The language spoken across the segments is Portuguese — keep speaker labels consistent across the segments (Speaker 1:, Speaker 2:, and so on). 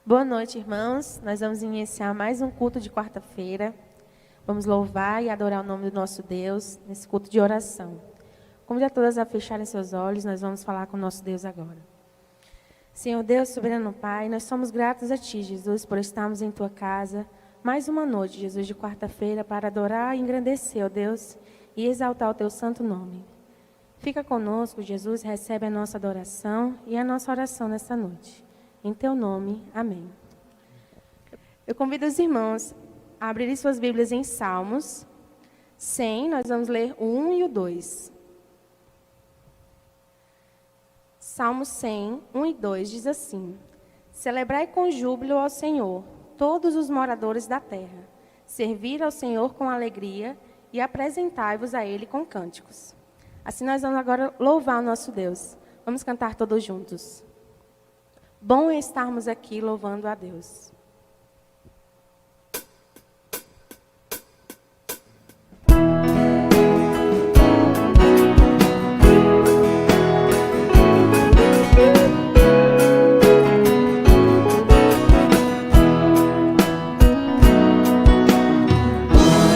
Speaker 1: Boa noite, irmãos. Nós vamos iniciar mais um culto de quarta-feira. Vamos louvar e adorar o nome do nosso Deus nesse culto de oração. Convido a todas a fecharem seus olhos, nós vamos falar com o nosso Deus agora. Senhor Deus, soberano Pai, nós somos gratos a Ti, Jesus, por estarmos em Tua casa. Mais uma noite, Jesus, de quarta-feira, para adorar e engrandecer, ó Deus, e exaltar o Teu santo nome. Fica conosco, Jesus, recebe a nossa adoração e a nossa oração nesta noite. Em Teu nome, amém. Eu convido os irmãos a abrirem suas Bíblias em Salmos 100, nós vamos ler o 1 e o 2. Salmos 100, 1 e 2 diz assim: Celebrai com júbilo ao Senhor, todos os moradores da terra. Servir ao Senhor com alegria e apresentai-vos a Ele com cânticos. Assim nós vamos agora louvar o nosso Deus. Vamos cantar todos juntos. Bom é estarmos aqui louvando a Deus.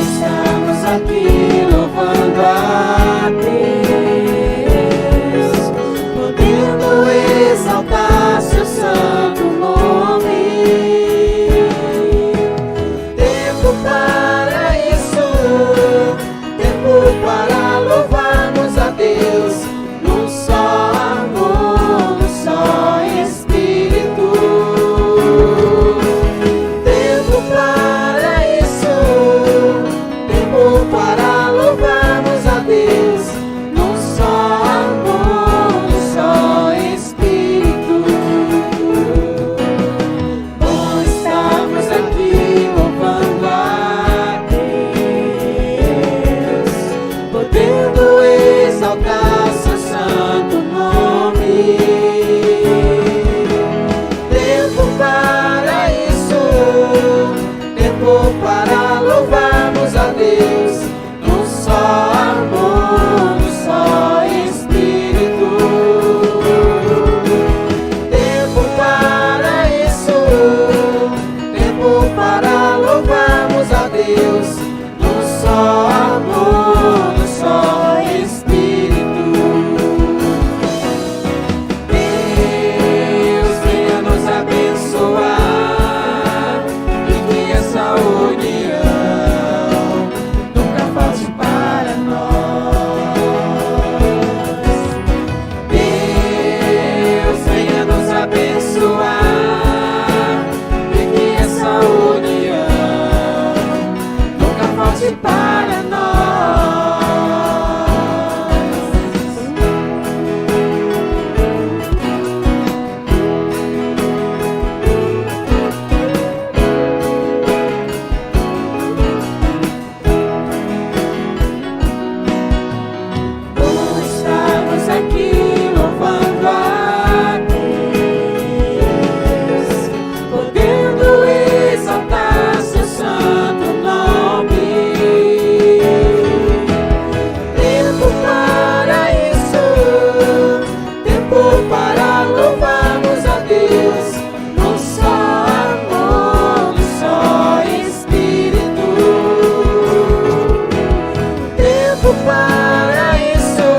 Speaker 2: Estamos aqui louvando a Deus, podendo exaltar seu santo nome. Tempo para isso, tempo para louvarmos a Deus, num só amor, num só Espírito. Tempo para isso, tempo para louvarmos a Deus, num só amor, num só Espírito. Bom estamos aqui louvando a Deus, podendo exaltar seu santo nome. Tempo para isso, tempo para louvarmos a Deus, num só amor, num só Espírito. Tempo para isso, tempo para louvarmos a Deus, num só amor, num só Espírito. Deus venha nos abençoar e que essa união nunca falte para nós. Deus venha nos abençoar e que essa união nunca falte para nós. Estamos aqui louvando a Deus, podendo exaltar seu santo nome. Tempo para isso, tempo para louvarmos a Deus, num só amor, num só Espírito. Tempo para isso,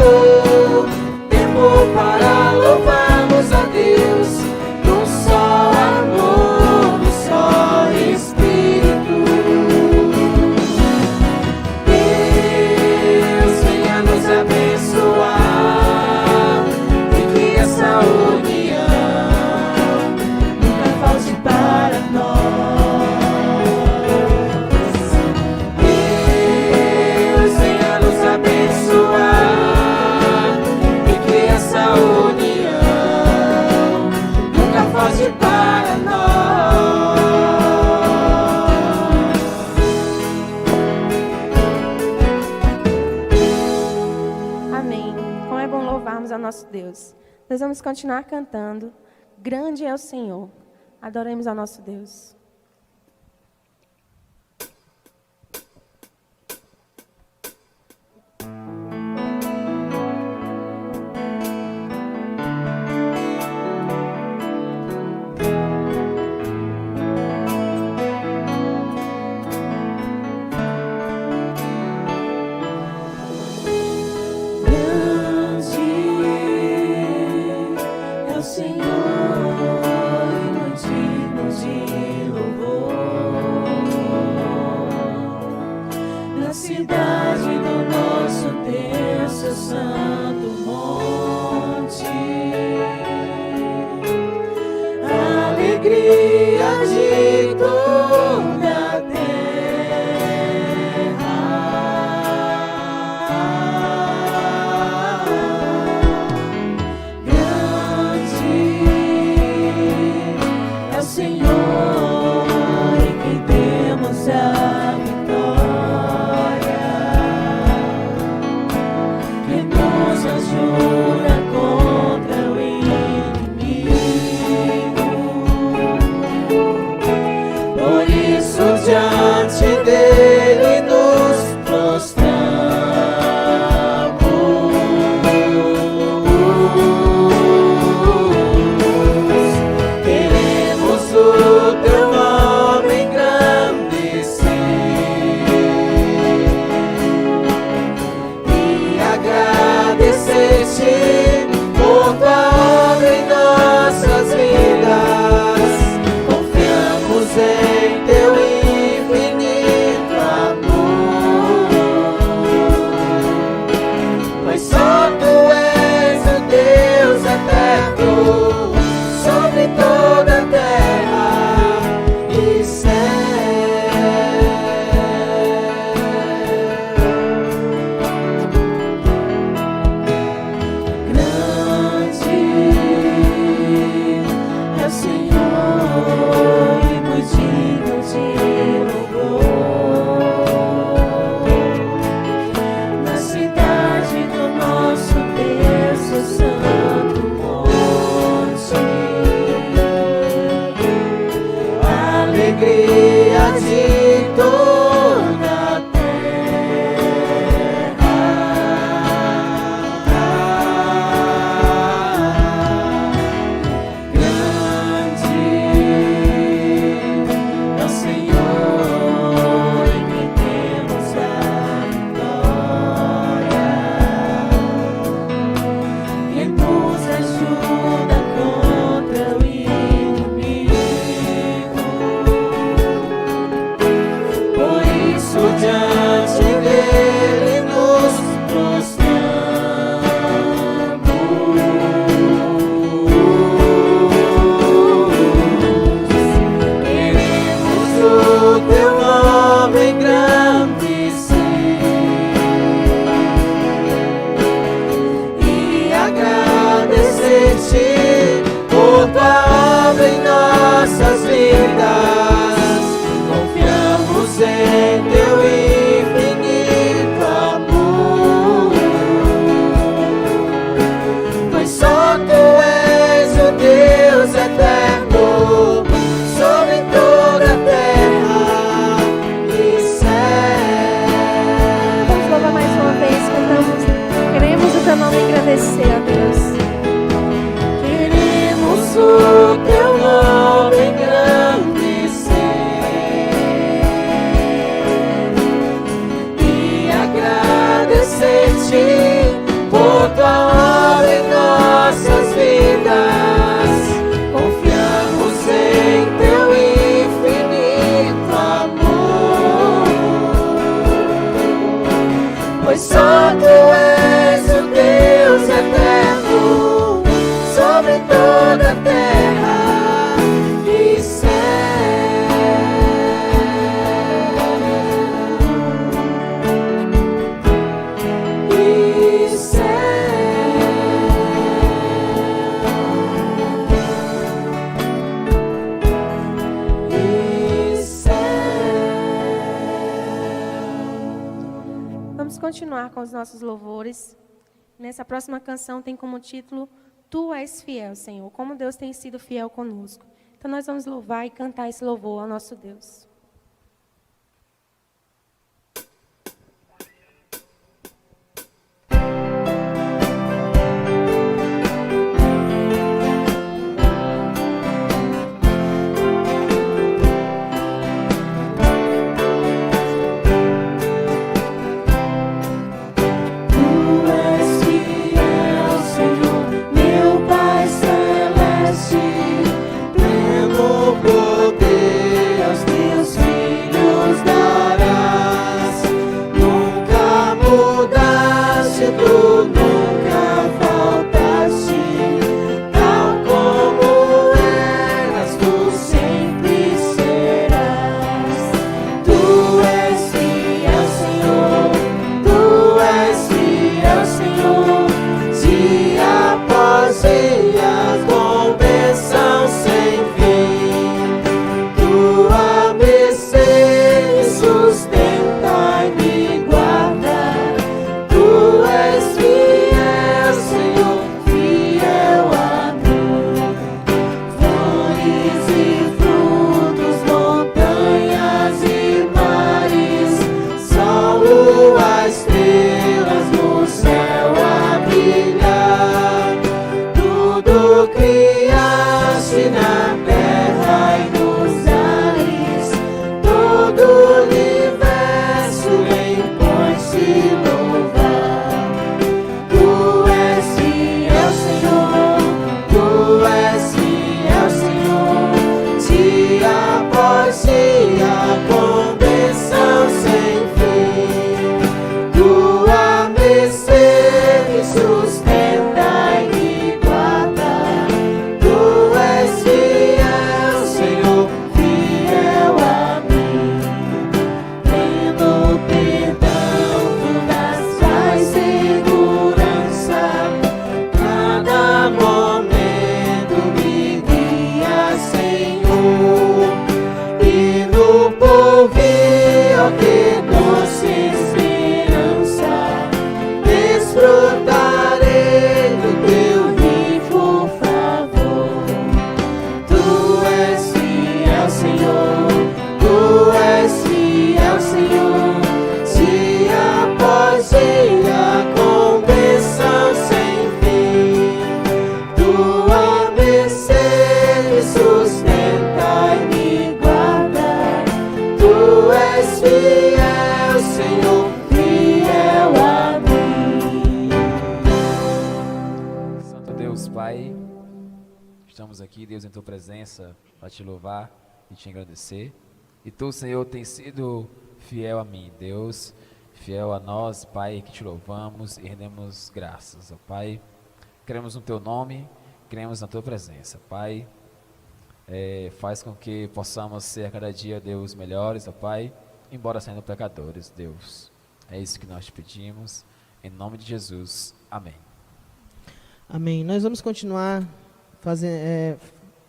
Speaker 2: tempo para louvarmos a Deus, num só amor, num só Espírito. Deus venha nos abençoar e que essa união nunca falte para nós. Deus venha nos abençoar e que essa união nunca falte para nós.
Speaker 1: Amém. Como é bom louvarmos ao nosso Deus. Nós vamos continuar cantando. Grande é o Senhor. Adoremos ao nosso Deus.
Speaker 2: alegria de toda a terra. Grande é o Senhor, em quem temos a vitória, que nos ajuda contra o inimigo. Por isso diante dele nos prostramos. Queremos o teu nome engrandecer e agradecer-te por tua obra em nossas vidas. Confiamos em teu infinito amor, pois só tu és o Deus eterno sobre toda a terra e céu. Grande é o Senhor e muito digno de louvor. Na cidade do nosso Deus, o santo monte, alegria de toda a terra. Grande é o Senhor, em quem temos a vitória, que nos ajuda contra o inimigo. Por isso diante dele nos prostramos. Queremos o teu nome engrandecer e agradecer-te por tua obra em nossas vidas. Confiamos em teu infinito amor, pois só tu és o Deus eterno sobre toda a terra e céu.
Speaker 1: Vamos louvar mais uma vez, cantamos. Queremos o teu nome engrandecer, ó Deus.
Speaker 2: Queremos o teu nome engrandecer e agradecer-te por tua obra em nossas vidas. Confiamos em teu infinito amor, pois só tu és o Deus eterno sobre toda a terra e
Speaker 1: Vamos continuar com os nossos louvores. Nessa próxima canção tem como título Tu és fiel, Senhor. Como Deus tem sido fiel conosco. Então nós vamos louvar e cantar esse louvor ao nosso Deus.
Speaker 2: poder aos teus poesia com bênção sem fim. Tua mercê me sustenta e me guarda. Tu és fiel, Senhor, fiel a mim. Tendo perdão, tu das traz segurança. Cada momento me guia, Senhor. E no porvir, ó que doce esperança, desfrutarei do teu vivo favor. Tu és fiel, Senhor, tu és fiel, Senhor. Dia após dia, com bênção sem fim. Tua mercê me sustenta e me guarda. Tu és fiel, Senhor, fiel a mim.
Speaker 3: Santo Deus, Pai, estamos aqui, Deus, em Tua presença, para Te louvar e Te agradecer. E Tu, Senhor, tem sido fiel a mim, Deus, fiel a nós, Pai, que Te louvamos e rendemos graças, ó Pai. Cremos no Teu nome, cremos na Tua presença, Pai. Faz com que possamos ser a cada dia, Deus, melhores, ó Pai, embora sendo pecadores, Deus. É isso que nós te pedimos, em nome de Jesus, amém.
Speaker 4: Amém. Nós vamos continuar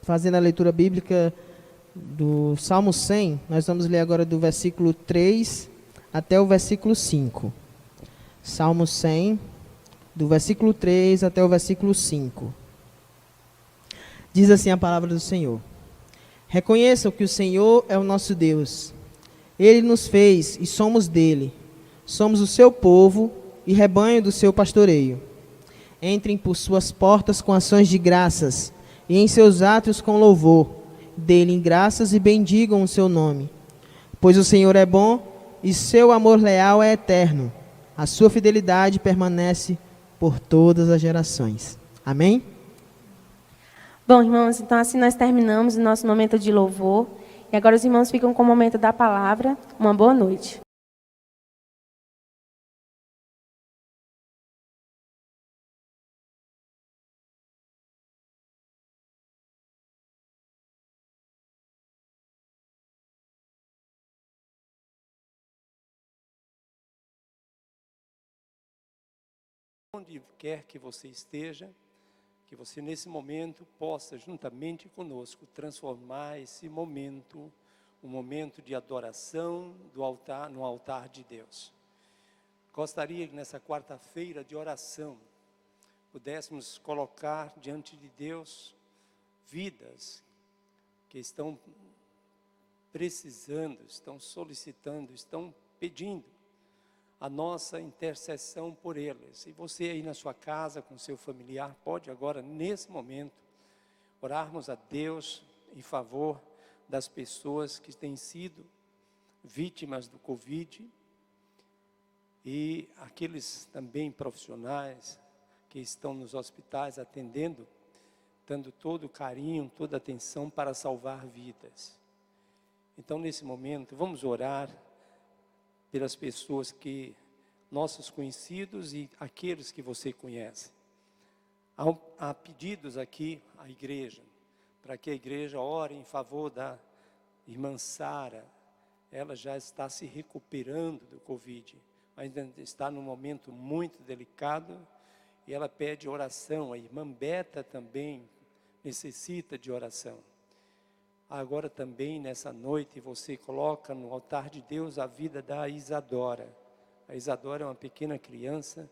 Speaker 4: fazendo a leitura bíblica do Salmo 100. Nós vamos ler agora do versículo 3 até o versículo 5. Salmo 100, do versículo 3 até o versículo 5. Diz assim a palavra do Senhor: Reconheçam que o Senhor é o nosso Deus. Ele nos fez e somos dele. Somos o seu povo e rebanho do seu pastoreio. Entrem por suas portas com ações de graças e em seus átrios com louvor. Dê-lhe graças e bendigam o seu nome. Pois o Senhor é bom e seu amor leal é eterno. A sua fidelidade permanece por todas as gerações. Amém?
Speaker 1: Bom, irmãos, então assim nós terminamos o nosso momento de louvor. E agora os irmãos ficam com o momento da palavra. Uma boa noite.
Speaker 5: Onde quer que você esteja, que você nesse momento possa, juntamente conosco, transformar esse momento, um momento de adoração no altar de Deus. Gostaria que nessa quarta-feira de oração, pudéssemos colocar diante de Deus vidas que estão precisando, estão solicitando, estão pedindo a nossa intercessão por eles. E você aí na sua casa, com seu familiar, pode agora, nesse momento, orarmos a Deus em favor das pessoas que têm sido vítimas do Covid e aqueles também profissionais que estão nos hospitais atendendo, dando todo o carinho, toda a atenção para salvar vidas. Então, nesse momento, vamos orar pelas pessoas que, nossos conhecidos e aqueles que você conhece. Há pedidos aqui à igreja, para que a igreja ore em favor da irmã Sara. Ela já está se recuperando do Covid, ainda está num momento muito delicado e ela pede oração. A irmã Beta também necessita de oração. Agora também, nessa noite, você coloca no altar de Deus a vida da Isadora. A Isadora é uma pequena criança,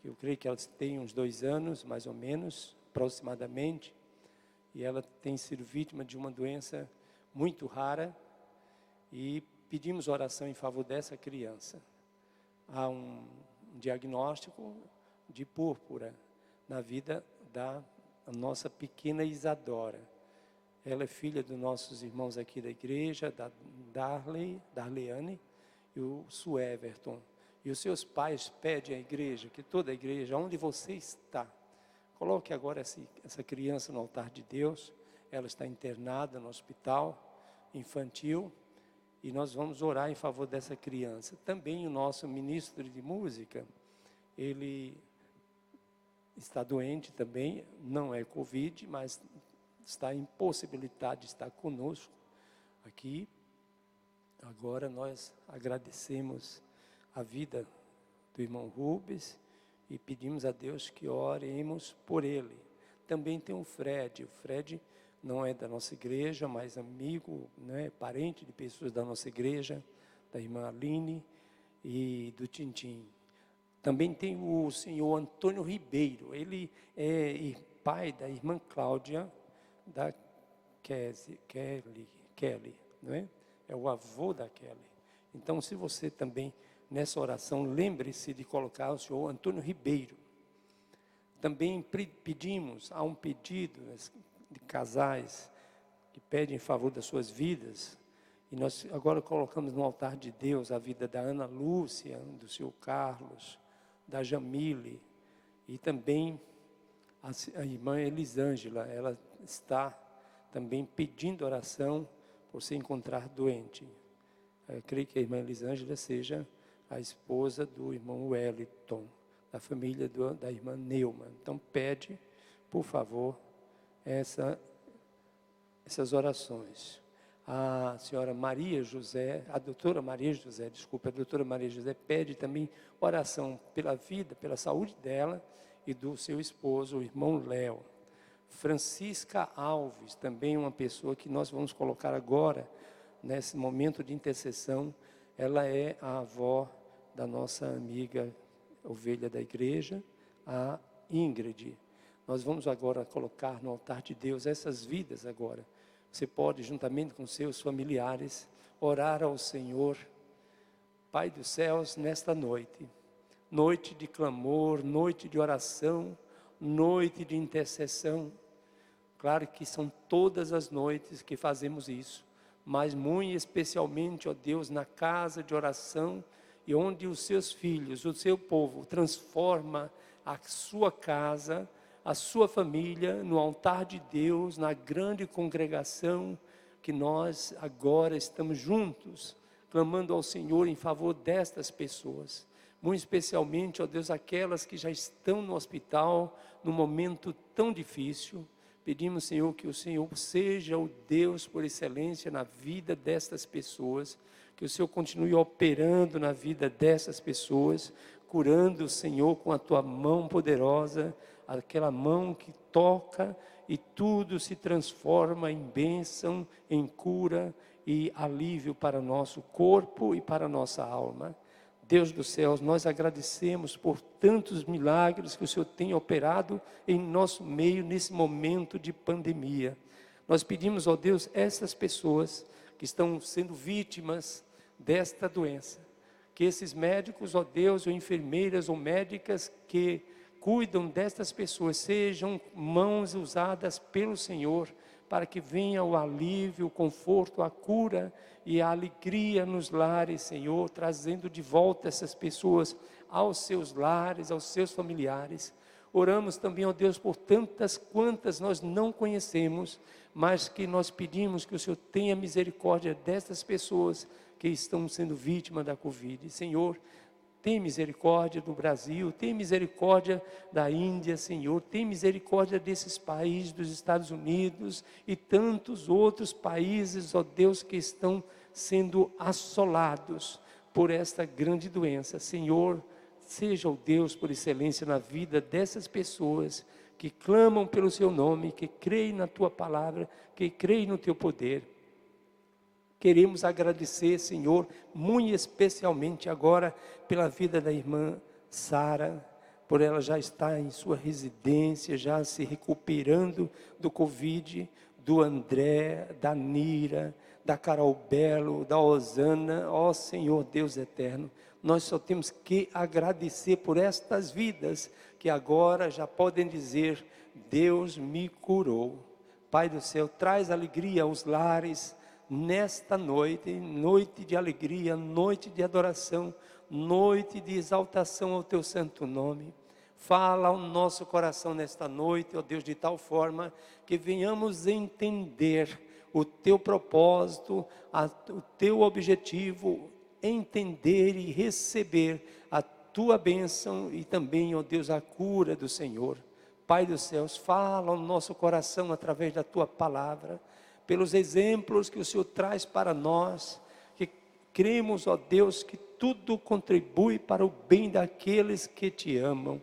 Speaker 5: que eu creio que ela tem uns 2 anos, mais ou menos, aproximadamente, e ela tem sido vítima de uma doença muito rara, e pedimos oração em favor dessa criança. Há um diagnóstico de púrpura na vida da nossa pequena Isadora. Ela é filha dos nossos irmãos aqui da igreja, da Darleane e o Sueverton. E os seus pais pedem à igreja, que toda a igreja, onde você está, coloque agora essa criança no altar de Deus. Ela está internada no hospital infantil, e nós vamos orar em favor dessa criança. Também o nosso ministro de música, ele está doente também, não é Covid, mas está impossibilitado de estar conosco aqui. Agora nós agradecemos a vida do irmão Rubens e pedimos a Deus que oremos por ele. Também tem o Fred não é da nossa igreja, mas amigo, né, parente de pessoas da nossa igreja, da irmã Aline e do Tintim. Também tem o senhor Antônio Ribeiro, ele é pai da irmã Cláudia, da Kelly, não é? É o avô da Kelly. Então, se você também, nessa oração, lembre-se de colocar o senhor Antônio Ribeiro. Também pedimos, há um pedido de casais que pedem em favor das suas vidas, e nós agora colocamos no altar de Deus a vida da Ana Lúcia, do seu Carlos, da Jamile, e também a irmã Elisângela, ela está também pedindo oração por se encontrar doente. Eu creio que a irmã Elisângela seja a esposa do irmão Wellington, da família da irmã Neumann. Então pede, por favor, essas orações. A doutora Maria José pede também oração pela vida, pela saúde dela e do seu esposo, o irmão Léo. Francisca Alves, também uma pessoa que nós vamos colocar agora, nesse momento de intercessão. Ela é a avó da nossa amiga ovelha da igreja, a Ingrid. Nós vamos agora colocar no altar de Deus essas vidas agora. Você pode, juntamente com seus familiares, orar ao Senhor. Pai dos céus, nesta noite, noite de clamor, noite de oração, noite de intercessão. Claro que são todas as noites que fazemos isso, mas muito especialmente, ó Deus, na casa de oração, e onde os seus filhos, o seu povo, transforma a sua casa, a sua família, no altar de Deus, na grande congregação, que nós agora estamos juntos, clamando ao Senhor em favor destas pessoas, muito especialmente, ó Deus, aquelas que já estão no hospital, num momento tão difícil. Pedimos, Senhor, que o Senhor seja o Deus por excelência na vida destas pessoas, que o Senhor continue operando na vida dessas pessoas, curando, Senhor, com a Tua mão poderosa, aquela mão que toca e tudo se transforma em bênção, em cura e alívio para nosso corpo e para nossa alma. Deus dos céus, nós agradecemos por tantos milagres que o Senhor tem operado em nosso meio nesse momento de pandemia. Nós pedimos, ó Deus, essas pessoas que estão sendo vítimas desta doença, que esses médicos, ó Deus, ou enfermeiras ou médicas que cuidam destas pessoas, sejam mãos usadas pelo Senhor, para que venha o alívio, o conforto, a cura e a alegria nos lares, Senhor, trazendo de volta essas pessoas aos seus lares, aos seus familiares. Oramos também, ó Deus, por tantas quantas nós não conhecemos, mas que nós pedimos que o Senhor tenha misericórdia destas pessoas que estão sendo vítimas da Covid. Senhor, tem misericórdia do Brasil, tem misericórdia da Índia, Senhor, tem misericórdia desses países, dos Estados Unidos e tantos outros países, ó Deus, que estão sendo assolados por esta grande doença. Senhor, seja o Deus por excelência na vida dessas pessoas que clamam pelo Seu nome, que creem na Tua palavra, que creem no Teu poder. Queremos agradecer, Senhor, muito especialmente agora pela vida da irmã Sara, por ela já estar em sua residência, já se recuperando do Covid, do André, da Nira, da Carol Belo, da Osana. Ó Senhor Deus eterno, nós só temos que agradecer por estas vidas que agora já podem dizer: Deus me curou. Pai do céu, traz alegria aos lares nesta noite, noite de alegria, noite de adoração, noite de exaltação ao Teu santo nome. Fala ao nosso coração nesta noite, ó Deus, de tal forma que venhamos entender o teu propósito, o teu objetivo, entender e receber a tua bênção e também, ó Deus, a cura do Senhor. Pai dos céus, fala ao nosso coração através da tua palavra, pelos exemplos que o Senhor traz para nós, que cremos, ó Deus, que tudo contribui para o bem daqueles que te amam.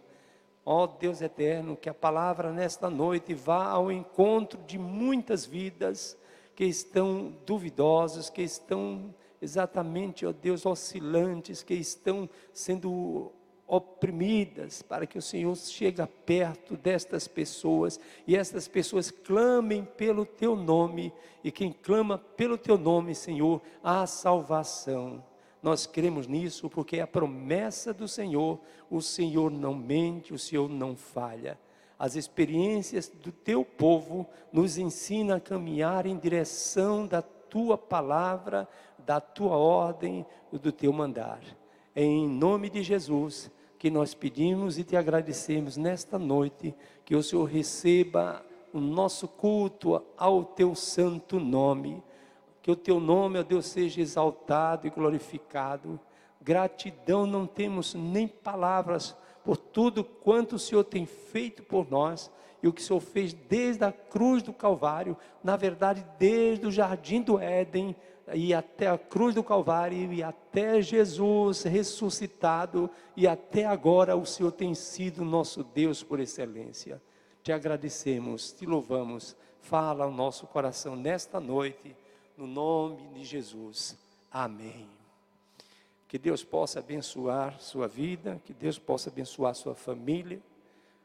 Speaker 5: Ó Deus eterno, que a palavra nesta noite vá ao encontro de muitas vidas que estão duvidosas, que estão exatamente, ó Deus, oscilantes, que estão sendo oprimidas, para que o Senhor chegue perto destas pessoas, e estas pessoas clamem pelo teu nome, e quem clama pelo teu nome, Senhor, há salvação. Nós cremos nisso, porque é a promessa do Senhor, o Senhor não mente, o Senhor não falha. As experiências do teu povo nos ensinam a caminhar em direção da tua palavra, da tua ordem, do teu mandar. É em nome de Jesus que nós pedimos e te agradecemos nesta noite, que o Senhor receba o nosso culto ao teu santo nome, que o teu nome, ó Deus, seja exaltado e glorificado. Gratidão, não temos nem palavras por tudo quanto o Senhor tem feito por nós, e o que o Senhor fez desde a cruz do Calvário, na verdade desde o jardim do Éden, e até a cruz do Calvário, e até Jesus ressuscitado, e até agora o Senhor tem sido nosso Deus por excelência. Te agradecemos, te louvamos, fala ao nosso coração nesta noite, no nome de Jesus, amém. Que Deus possa abençoar sua vida, que Deus possa abençoar sua família,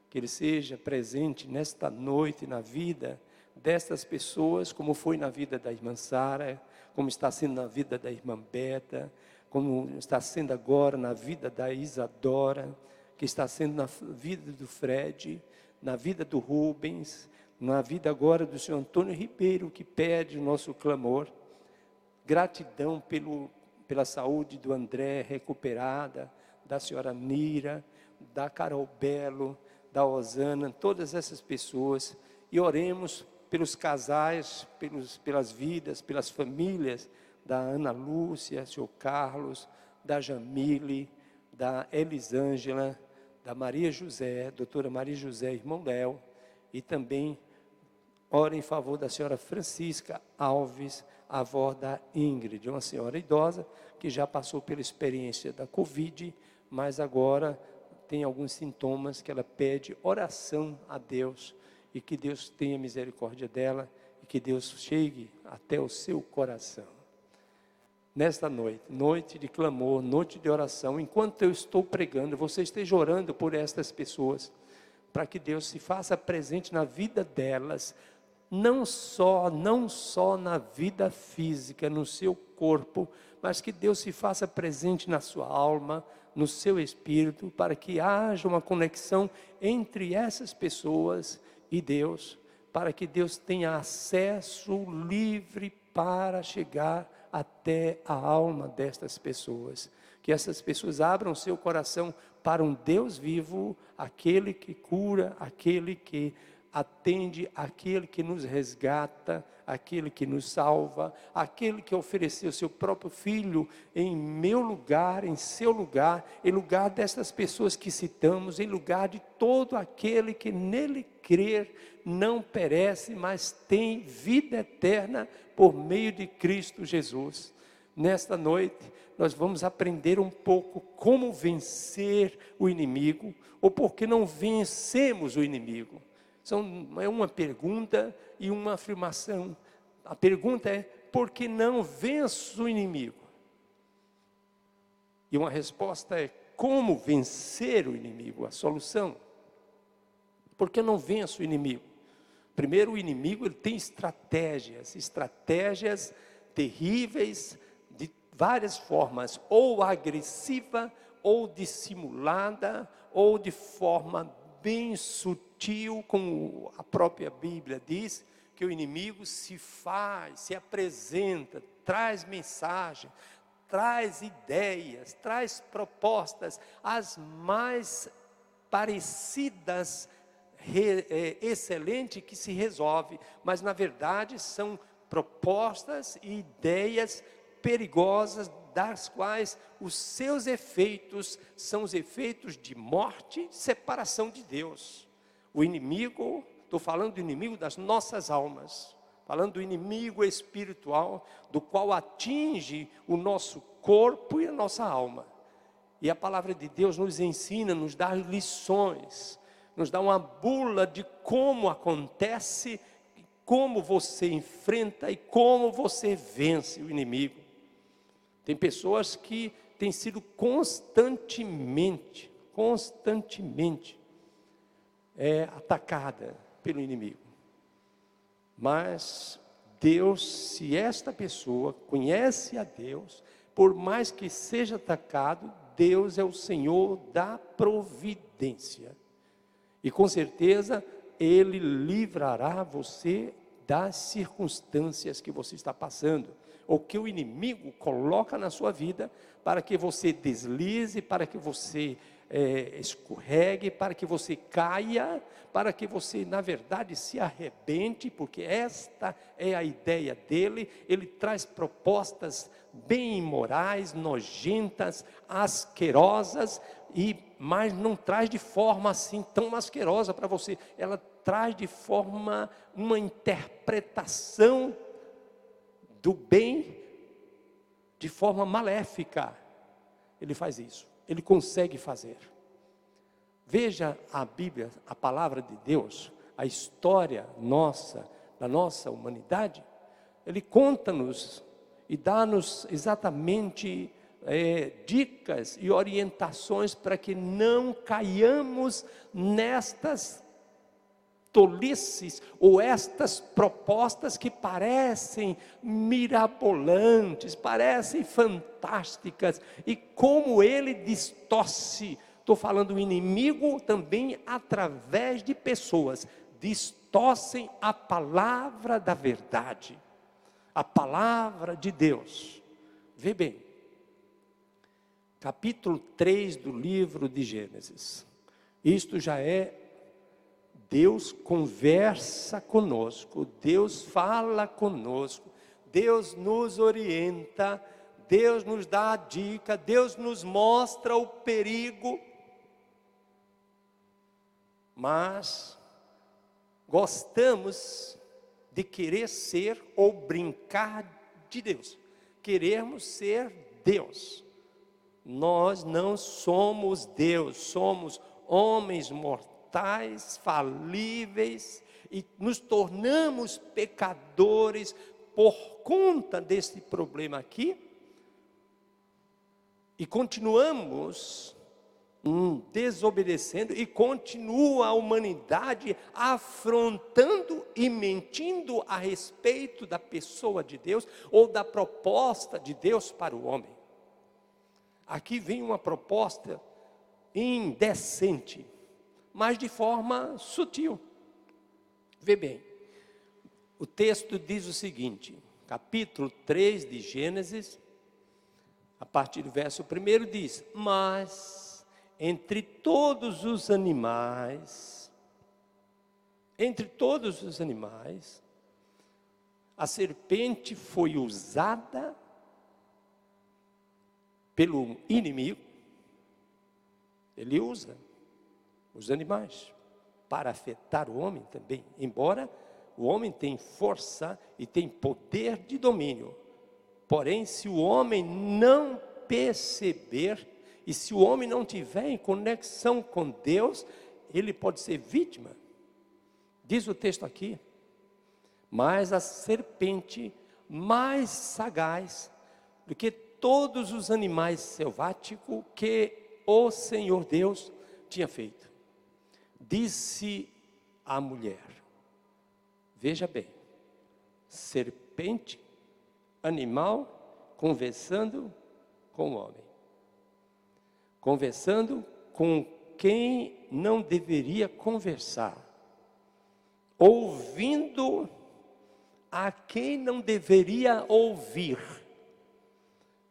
Speaker 5: que Ele seja presente nesta noite na vida destas pessoas, como foi na vida da irmã Sara, como está sendo na vida da irmã Beta, como está sendo agora na vida da Isadora, que está sendo na vida do Fred, na vida do Rubens, na vida agora do senhor Antônio Ribeiro, que pede o nosso clamor. Gratidão pela saúde do André recuperada, da senhora Mira, da Carol Belo, da Osana, todas essas pessoas, e oremos pelos casais, pelas vidas, pelas famílias da Ana Lúcia, senhor Carlos, da Jamile, da Elisângela, da Maria José, doutora Maria José, irmão Léo, e também ora em favor da senhora Francisca Alves, avó da Ingrid, uma senhora idosa que já passou pela experiência da Covid, mas agora tem alguns sintomas que ela pede oração a Deus, e que Deus tenha misericórdia dela, e que Deus chegue até o seu coração. Nesta noite, noite de clamor, noite de oração, enquanto eu estou pregando, você esteja orando por estas pessoas, para que Deus se faça presente na vida delas, não só na vida física, no seu corpo, mas que Deus se faça presente na sua alma, no seu espírito, para que haja uma conexão entre essas pessoas e Deus, para que Deus tenha acesso livre para chegar até a alma destas pessoas, que essas pessoas abram seu coração para um Deus vivo, aquele que cura, aquele que atende, aquele que nos resgata, aquele que nos salva, aquele que ofereceu seu próprio Filho em meu lugar, em seu lugar, em lugar destas pessoas que citamos, em lugar de todo aquele que nele crer, não perece, mas tem vida eterna por meio de Cristo Jesus. Nesta noite, nós vamos aprender um pouco como vencer o inimigo, ou por que não vencemos o inimigo. É uma pergunta e uma afirmação. A pergunta é, por que não venço o inimigo? E uma resposta é, como vencer o inimigo? A solução. Por que não venço o inimigo? Primeiro, o inimigo ele tem estratégias terríveis, de várias formas, ou agressiva, ou dissimulada, ou de forma bem sutil, como a própria Bíblia diz, que o inimigo se apresenta, traz mensagem, traz ideias, traz propostas, as mais parecidas, excelente, que se resolve, mas na verdade são propostas e ideias perigosas, das quais os seus efeitos são os efeitos de morte, separação de Deus. O inimigo, estou falando do inimigo das nossas almas, falando do inimigo espiritual, do qual atinge o nosso corpo e a nossa alma. E a palavra de Deus nos ensina, nos dá lições, nos dá uma bula de como acontece, como você enfrenta e como você vence o inimigo. Tem pessoas que têm sido constantemente atacada pelo inimigo. Mas Deus, se esta pessoa conhece a Deus, por mais que seja atacado, Deus é o Senhor da providência. E com certeza Ele livrará você das circunstâncias que você está passando, ou que o inimigo coloca na sua vida, para que você deslize, para que você escorregue, para que você caia, para que você na verdade se arrebente, porque esta é a ideia dele. Ele traz propostas bem imorais, nojentas, asquerosas, mas não traz de forma assim tão asquerosa para você, ela traz de forma, uma interpretação do bem de forma maléfica. Ele faz isso, ele consegue fazer. Veja a Bíblia, a palavra de Deus, a história nossa, da nossa humanidade. Ele conta-nos e dá-nos exatamente dicas e orientações para que não caiamos nestas tolices ou estas propostas que parecem mirabolantes, parecem fantásticas, e como ele distorce. Estou falando do inimigo também através de pessoas, distorcem a palavra da verdade, a palavra de Deus. Vê bem, capítulo 3 do livro de Gênesis, isto já é Deus conversa conosco, Deus fala conosco, Deus nos orienta, Deus nos dá a dica, Deus nos mostra o perigo. Mas gostamos de querer ser ou brincar de Deus, queremos ser Deus. Nós não somos Deus, somos homens mortais, falíveis, e nos tornamos pecadores por conta desse problema aqui, e continuamos desobedecendo, e continua a humanidade afrontando e mentindo a respeito da pessoa de Deus, ou da proposta de Deus para o homem. Aqui vem uma proposta indecente, mas de forma sutil. Vê bem, o texto diz o seguinte, capítulo 3 de Gênesis, a partir do verso 1 diz: mas entre todos os animais, a serpente foi usada pelo inimigo. Ele usa os animais para afetar o homem também, embora o homem tenha força e tem poder de domínio. Porém, se o homem não perceber, e se o homem não tiver em conexão com Deus, ele pode ser vítima. Diz o texto aqui: mas a serpente, mais sagaz do que todos os animais selváticos que o Senhor Deus tinha feito, disse à mulher. Veja bem, serpente, animal, conversando com o homem, conversando com quem não deveria conversar, ouvindo a quem não deveria ouvir,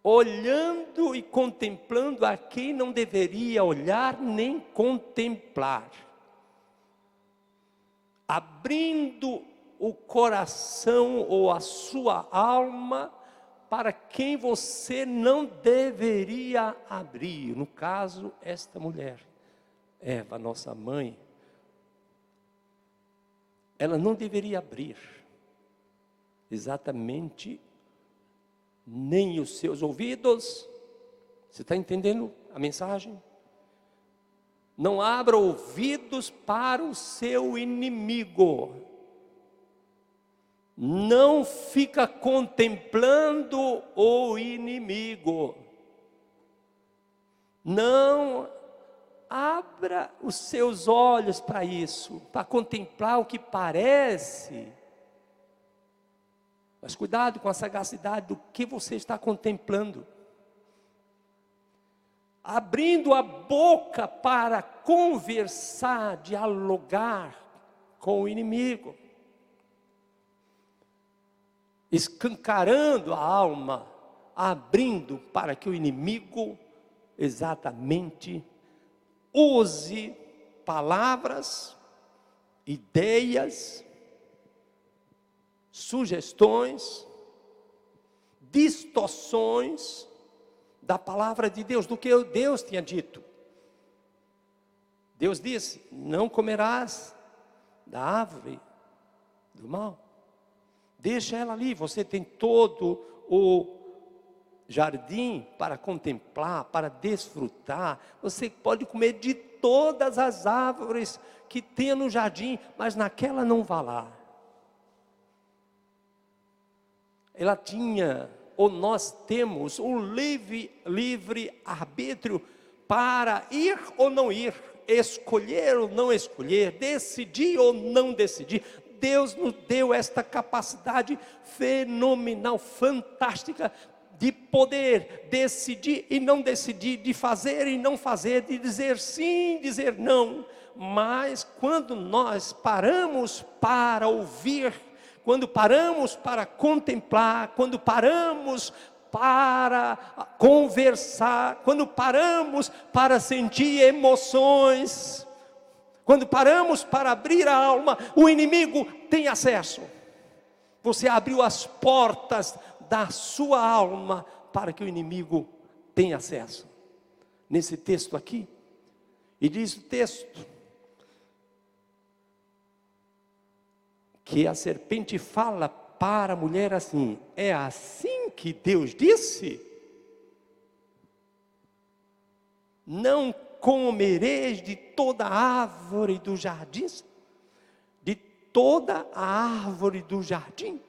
Speaker 5: olhando e contemplando a quem não deveria olhar nem contemplar, abrindo o coração ou a sua alma para quem você não deveria abrir. No caso, esta mulher, Eva, nossa mãe, ela não deveria abrir exatamente nem os seus ouvidos. Você está entendendo a mensagem? Não abra ouvidos para o seu inimigo. Não fica contemplando o inimigo. Não abra os seus olhos para isso, para contemplar o que parece. Mas cuidado com a sagacidade do que você está contemplando. Abrindo a boca para conversar, dialogar com o inimigo. Escancarando a alma, abrindo para que o inimigo exatamente use palavras, ideias, sugestões, distorções da palavra de Deus, do que Deus tinha dito. Deus disse: não comerás da árvore do mal. Deixa ela ali, você tem todo o jardim para contemplar, para desfrutar. Você pode comer de todas as árvores que tem no jardim, mas naquela não vá lá. Ela tinha, ou nós temos, um livre arbítrio para ir ou não ir, escolher ou não escolher, decidir ou não decidir. Deus nos deu esta capacidade fenomenal, fantástica, de poder decidir e não decidir, de fazer e não fazer, de dizer sim, dizer não. Mas quando nós paramos para ouvir, quando paramos para contemplar, quando paramos para conversar, quando paramos para sentir emoções, quando paramos para abrir a alma, o inimigo tem acesso. Você abriu as portas da sua alma para que o inimigo tenha acesso. Nesse texto aqui, e diz o texto que a serpente fala para a mulher assim: é assim que Deus disse? Não comereis de toda a árvore do jardim? De toda a árvore do jardim?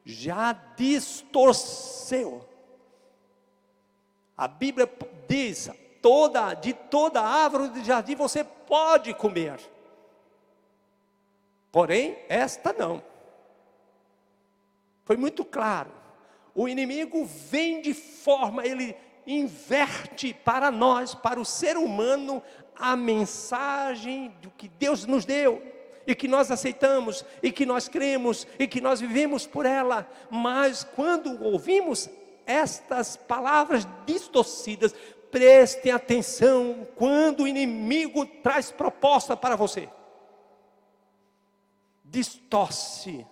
Speaker 5: Já distorceu. A Bíblia diz: de toda a árvore do jardim você pode comer. Porém, esta não. Foi muito claro. O inimigo vem de forma, ele inverte para nós, para o ser humano, a mensagem do que Deus nos deu, e que nós aceitamos, e que nós cremos, e que nós vivemos por ela. Mas quando ouvimos estas palavras distorcidas, prestem atenção quando o inimigo traz proposta para você. Distorce.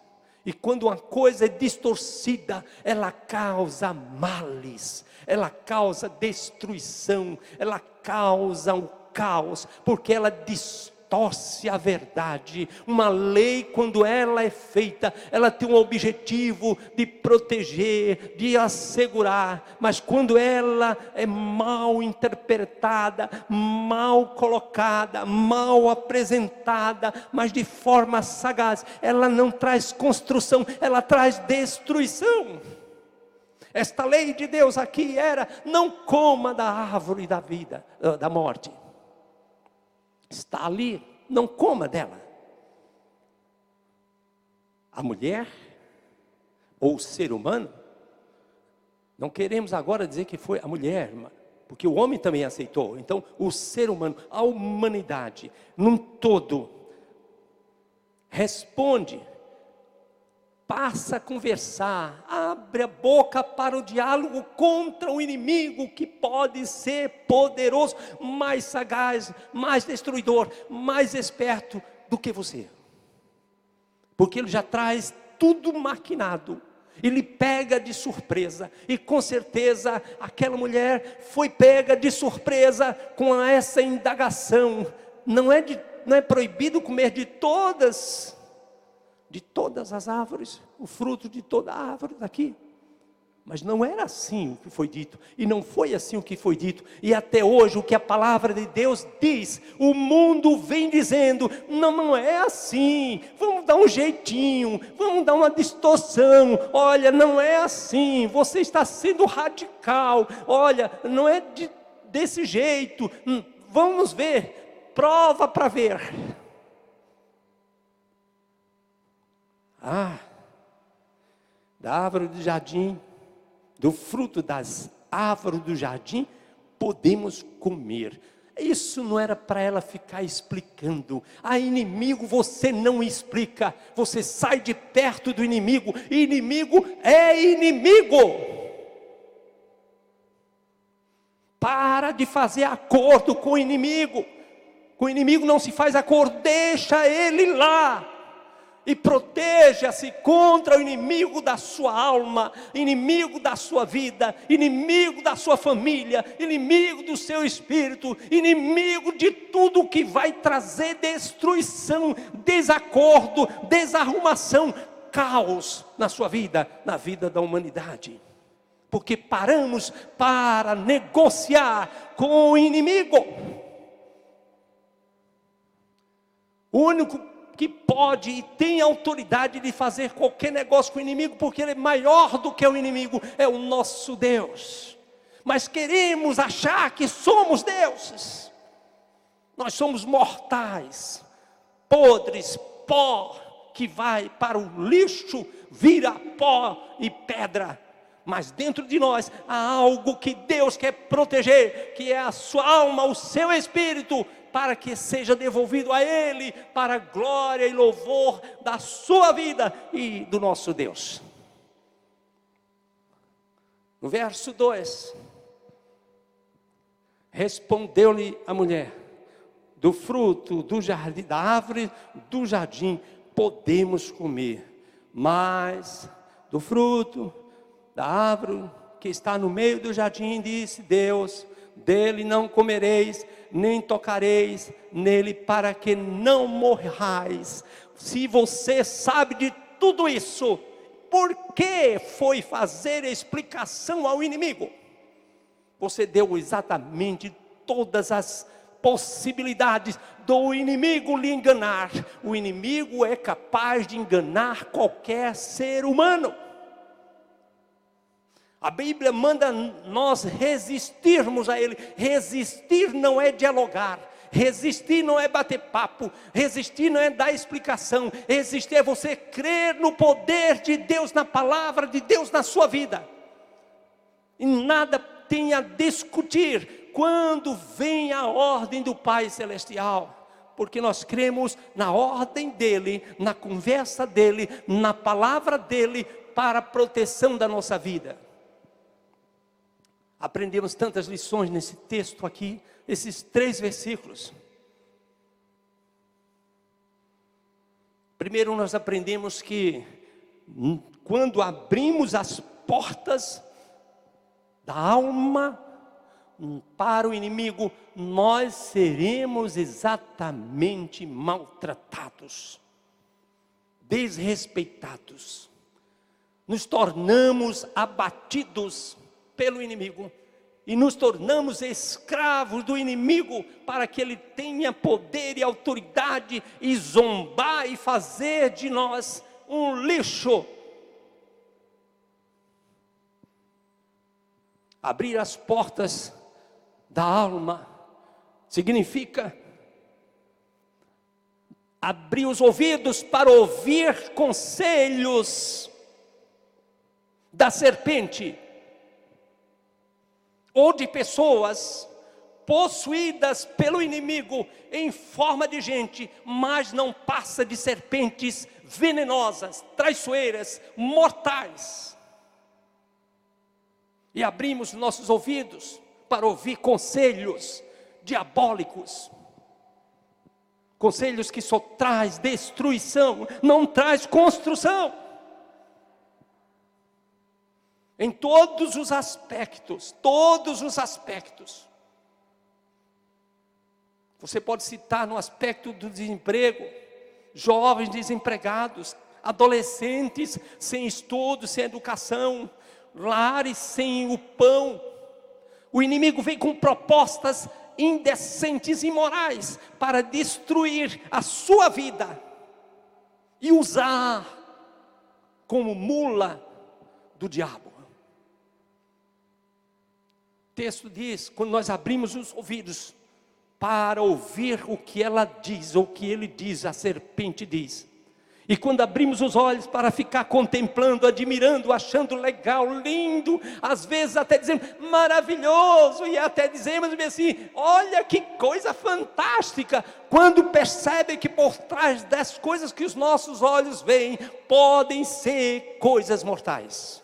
Speaker 5: E quando uma coisa é distorcida, ela causa males, ela causa destruição, ela causa um caos, porque ela distorce a verdade. Uma lei, quando ela é feita, ela tem um objetivo de proteger, de assegurar, mas quando ela é mal interpretada, mal colocada, mal apresentada, mas de forma sagaz, ela não traz construção, ela traz destruição. Esta lei de Deus aqui era: não coma da árvore da vida, da morte. Está ali, não coma dela. A mulher, ou o ser humano, não queremos agora dizer que foi a mulher, porque o homem também aceitou. Então, o ser humano, a humanidade, num todo, responde, passa a conversar, abre a boca para o diálogo contra o inimigo, que pode ser poderoso, mais sagaz, mais destruidor, mais esperto do que você. porque ele já traz tudo maquinado. Ele pega de surpresa, e com certeza aquela mulher foi pega de surpresa com essa indagação. Não é proibido comer de todas as árvores, o fruto de toda a árvore daqui. Mas não era assim o que foi dito, e não foi assim o que foi dito, e até hoje o que a palavra de Deus diz, o mundo vem dizendo, não é assim, vamos dar um jeitinho, vamos dar uma distorção, olha, não é assim, você está sendo radical, olha, não é desse jeito, vamos ver, prova para ver. Da árvore do jardim, do fruto das árvores do jardim, podemos comer. Isso não era para ela ficar explicando. Inimigo você não explica. Você sai de perto do inimigo. Inimigo é inimigo. Para de fazer acordo com o inimigo. Com o inimigo não se faz acordo. Deixa ele lá. E proteja-se contra o inimigo da sua alma, inimigo da sua vida, inimigo da sua família, inimigo do seu espírito, inimigo de tudo que vai trazer destruição, desacordo, desarrumação, caos na sua vida, na vida da humanidade. Porque paramos para negociar com o inimigo. O único que pode e tem autoridade de fazer qualquer negócio com o inimigo, porque ele é maior do que o inimigo, é o nosso Deus. Mas queremos achar que somos deuses. Nós somos mortais, podres, pó, que vai para o lixo, vira pó e pedra. Mas dentro de nós há algo que Deus quer proteger, que é a sua alma, o seu espírito, para que seja devolvido a Ele, para a glória e louvor da sua vida e do nosso Deus. No verso 2, respondeu-lhe a mulher, do fruto do jardim, da árvore do jardim, podemos comer, mas do fruto da árvore que está no meio do jardim, disse Deus, dele não comereis, nem tocareis nele, para que não morrais. Se você sabe de tudo isso, por que foi fazer explicação ao inimigo? Você deu exatamente todas as possibilidades do inimigo lhe enganar. O inimigo é capaz de enganar qualquer ser humano. A Bíblia manda nós resistirmos a ele. Resistir não é dialogar. Resistir não é bater papo. Resistir não é dar explicação. Resistir é você crer no poder de Deus, na palavra de Deus na sua vida. E nada tem a discutir quando vem a ordem do Pai Celestial. Porque nós cremos na ordem dele, na conversa dele, na palavra dele, para a proteção da nossa vida. Aprendemos tantas lições nesse texto aqui, esses 3 versículos. Primeiro nós aprendemos que quando abrimos as portas da alma para o inimigo, nós seremos exatamente maltratados, desrespeitados, nos tornamos abatidos pelo inimigo e nos tornamos escravos do inimigo, para que ele tenha poder e autoridade e zombar e fazer de nós um lixo. Abrir as portas da alma significa abrir os ouvidos para ouvir conselhos da serpente, ou de pessoas possuídas pelo inimigo em forma de gente, mas não passa de serpentes venenosas, traiçoeiras, mortais. E abrimos nossos ouvidos para ouvir conselhos diabólicos, Conselhos que só traz destruição, não traz construção. Em todos os aspectos, Você pode citar no aspecto do desemprego, jovens desempregados, adolescentes sem estudo, sem educação, lares sem o pão. O inimigo vem com propostas indecentes e imorais para destruir a sua vida e usar como mula do diabo. O texto diz, quando nós abrimos os ouvidos para ouvir o que ela diz, ou o que ele diz, a serpente diz, e quando abrimos os olhos para ficar contemplando, admirando, achando legal, lindo, às vezes até dizemos maravilhoso, e até dizemos assim, olha que coisa fantástica, quando percebem que por trás das coisas que os nossos olhos veem, podem ser coisas mortais.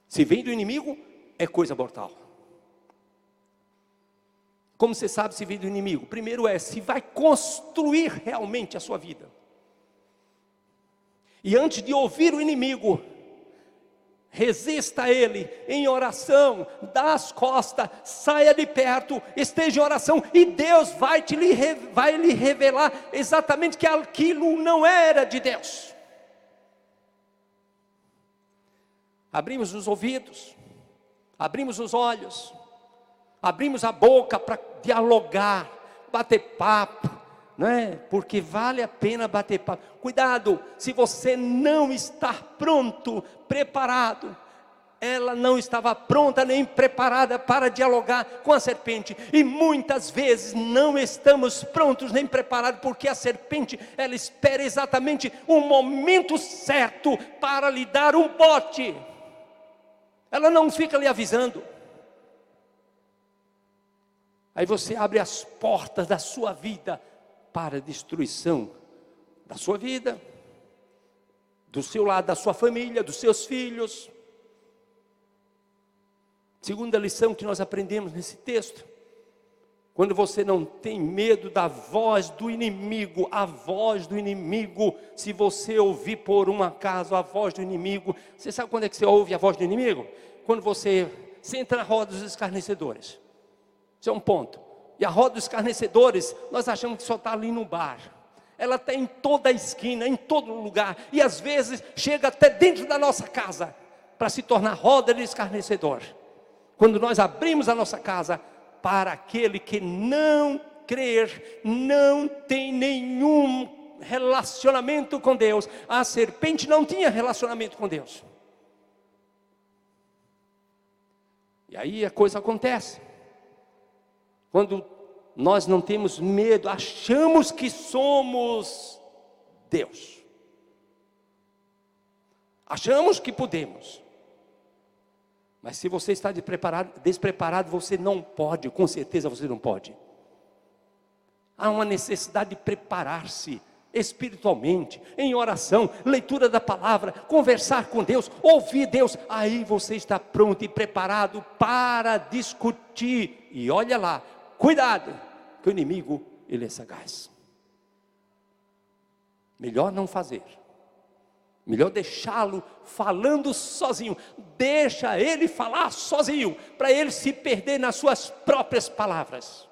Speaker 5: Se vem do inimigo, é coisa mortal. Como você sabe se vem do inimigo? Primeiro se vai construir realmente a sua vida. E antes de ouvir o inimigo, resista a ele em oração, dá as costas, saia de perto, esteja em oração, e Deus vai lhe revelar exatamente que aquilo não era de Deus. Abrimos os ouvidos, abrimos os olhos, abrimos a boca para dialogar, bater papo, não é? Porque vale a pena bater papo. Cuidado, se você não está pronto, preparado, ela não estava pronta nem preparada para dialogar com a serpente, e muitas vezes não estamos prontos nem preparados, porque a serpente, ela espera exatamente o momento certo para lhe dar um bote, ela não fica lhe avisando. Aí você abre as portas da sua vida para a destruição da sua vida, do seu lado, da sua família, dos seus filhos. Segunda lição que nós aprendemos nesse texto: quando você não tem medo da voz do inimigo, a voz do inimigo, se você ouvir por um acaso a voz do inimigo, você sabe quando é que você ouve a voz do inimigo? Quando você senta na roda dos escarnecedores. Isso é um ponto. E a roda dos escarnecedores, nós achamos que só está ali no bar. Ela está em toda a esquina, em todo lugar. E às vezes chega até dentro da nossa casa, para se tornar roda de escarnecedor. Quando nós abrimos a nossa casa para aquele que não crer, não tem nenhum relacionamento com Deus. A serpente não tinha relacionamento com Deus. E aí a coisa acontece. Quando nós não temos medo, achamos que somos Deus. Achamos que podemos. Mas se você está despreparado, você não pode, com certeza você não pode. Há uma necessidade de preparar-se espiritualmente, em oração, leitura da palavra, conversar com Deus, ouvir Deus. Aí você está pronto e preparado para discutir. E olha lá, cuidado, que o inimigo, ele é sagaz. Melhor não fazer. Melhor deixá-lo falando sozinho. Deixa ele falar sozinho, para ele se perder nas suas próprias palavras.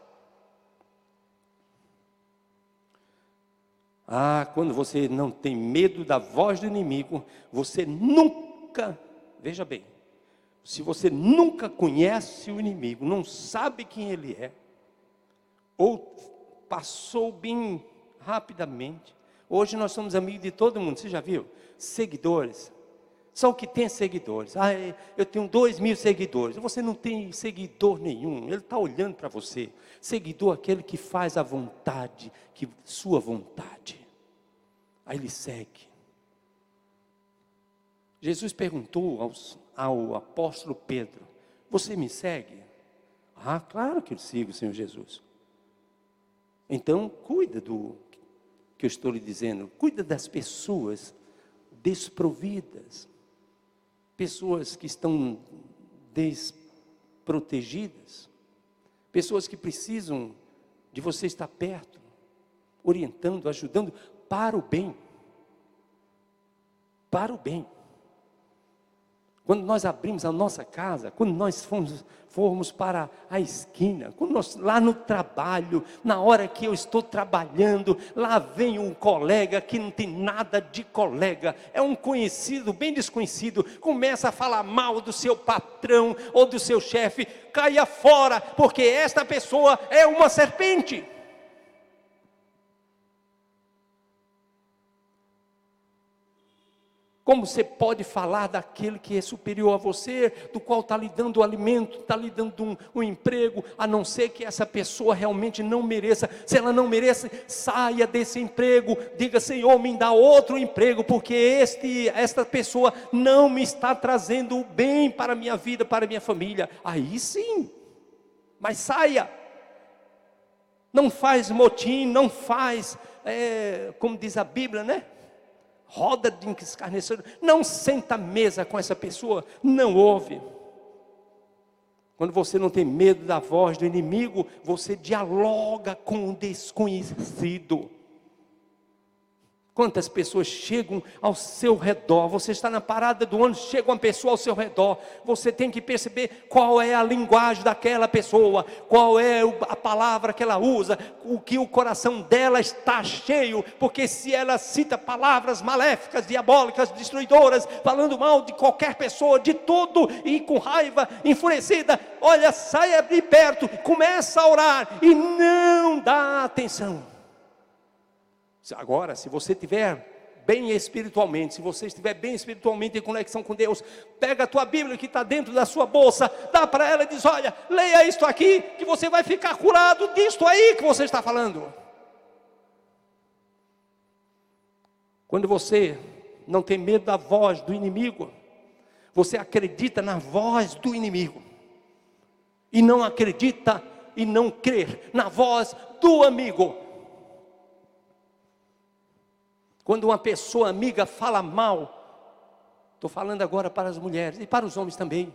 Speaker 5: Quando você não tem medo da voz do inimigo, você nunca, veja bem, se você nunca conhece o inimigo, não sabe quem ele é, ou passou bem rapidamente. Hoje nós somos amigos de todo mundo, você já viu? Seguidores, só o que tem é seguidores. Eu tenho 2.000 seguidores. Você não tem seguidor nenhum, ele está olhando para você. Seguidor é aquele que faz a vontade, sua vontade. Aí ele segue. Jesus perguntou ao apóstolo Pedro: você me segue? Claro que eu sigo, Senhor Jesus. Então cuida do que eu estou lhe dizendo. Cuida das pessoas desprovidas, pessoas que estão desprotegidas, pessoas que precisam de você estar perto. orientando, ajudando para o bem. Para o bem. Quando nós abrimos a nossa casa, quando nós formos para a esquina, quando nós, lá no trabalho, na hora que eu estou trabalhando, lá vem um colega que não tem nada de colega, é um conhecido, bem desconhecido, começa a falar mal do seu patrão ou do seu chefe, caia fora, porque esta pessoa é uma serpente. Como você pode falar daquele que é superior a você, do qual está lhe dando o alimento, está lhe dando um emprego, a não ser que essa pessoa realmente não mereça. Se ela não merece, saia desse emprego, diga: Senhor, me dá outro emprego, porque esta pessoa não me está trazendo o bem para a minha vida, para a minha família. Aí sim, mas saia. Não faz motim, não faz, como diz a Bíblia, né? Roda de escarnecedor, não senta à mesa com essa pessoa, não ouve. Quando você não tem medo da voz do inimigo, você dialoga com o desconhecido. Quantas pessoas chegam ao seu redor, você está na parada do ônibus, chega uma pessoa ao seu redor, você tem que perceber qual é a linguagem daquela pessoa, qual é a palavra que ela usa, o que o coração dela está cheio, porque se ela cita palavras maléficas, diabólicas, destruidoras, falando mal de qualquer pessoa, de tudo, e com raiva, enfurecida, olha, saia de perto, começa a orar, e não dá atenção. Agora, se você estiver bem espiritualmente, se você estiver bem espiritualmente em conexão com Deus, pega a tua Bíblia que está dentro da sua bolsa, dá para ela e diz: olha, leia isto aqui, que você vai ficar curado disto aí que você está falando. Quando você não tem medo da voz do inimigo, você acredita na voz do inimigo, e não acredita e não crê na voz do amigo. Quando uma pessoa amiga fala mal, estou falando agora para as mulheres e para os homens também,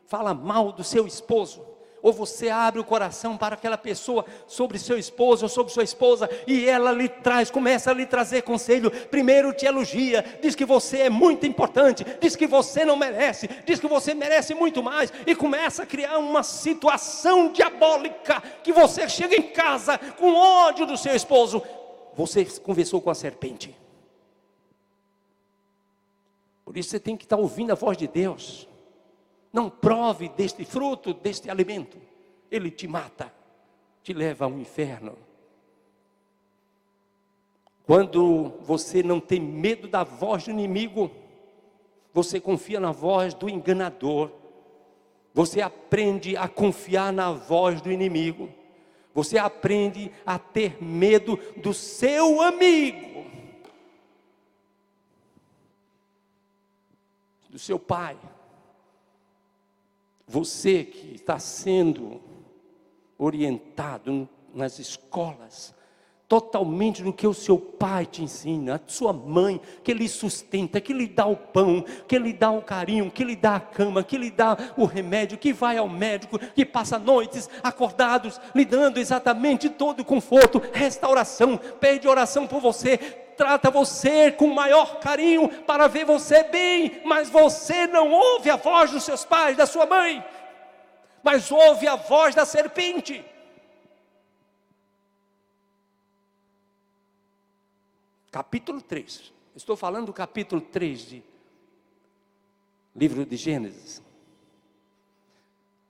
Speaker 5: fala mal do seu esposo, ou você abre o coração para aquela pessoa sobre seu esposo ou sobre sua esposa, e ela lhe traz, começa a lhe trazer conselho, primeiro te elogia, diz que você é muito importante, diz que você não merece, diz que você merece muito mais, e começa a criar uma situação diabólica, que você chega em casa com ódio do seu esposo. Você conversou com a serpente. Por isso você tem que estar ouvindo a voz de Deus. Não prove deste fruto, deste alimento. Ele te mata, te leva ao inferno. Quando você não tem medo da voz do inimigo, você confia na voz do enganador. Você aprende a confiar na voz do inimigo. Você aprende a ter medo do seu amigo. Do seu pai. Você que está sendo orientado nas escolas, totalmente no que o seu pai te ensina, a sua mãe, que lhe sustenta, que lhe dá o pão, que lhe dá o carinho, que lhe dá a cama, que lhe dá o remédio, que vai ao médico, que passa noites acordados, lhe dando exatamente todo o conforto, restauração, pede oração por você, trata você com maior carinho para ver você bem, mas você não ouve a voz dos seus pais, da sua mãe, mas ouve a voz da serpente. Capítulo 3, estou falando do capítulo 3 de livro de Gênesis.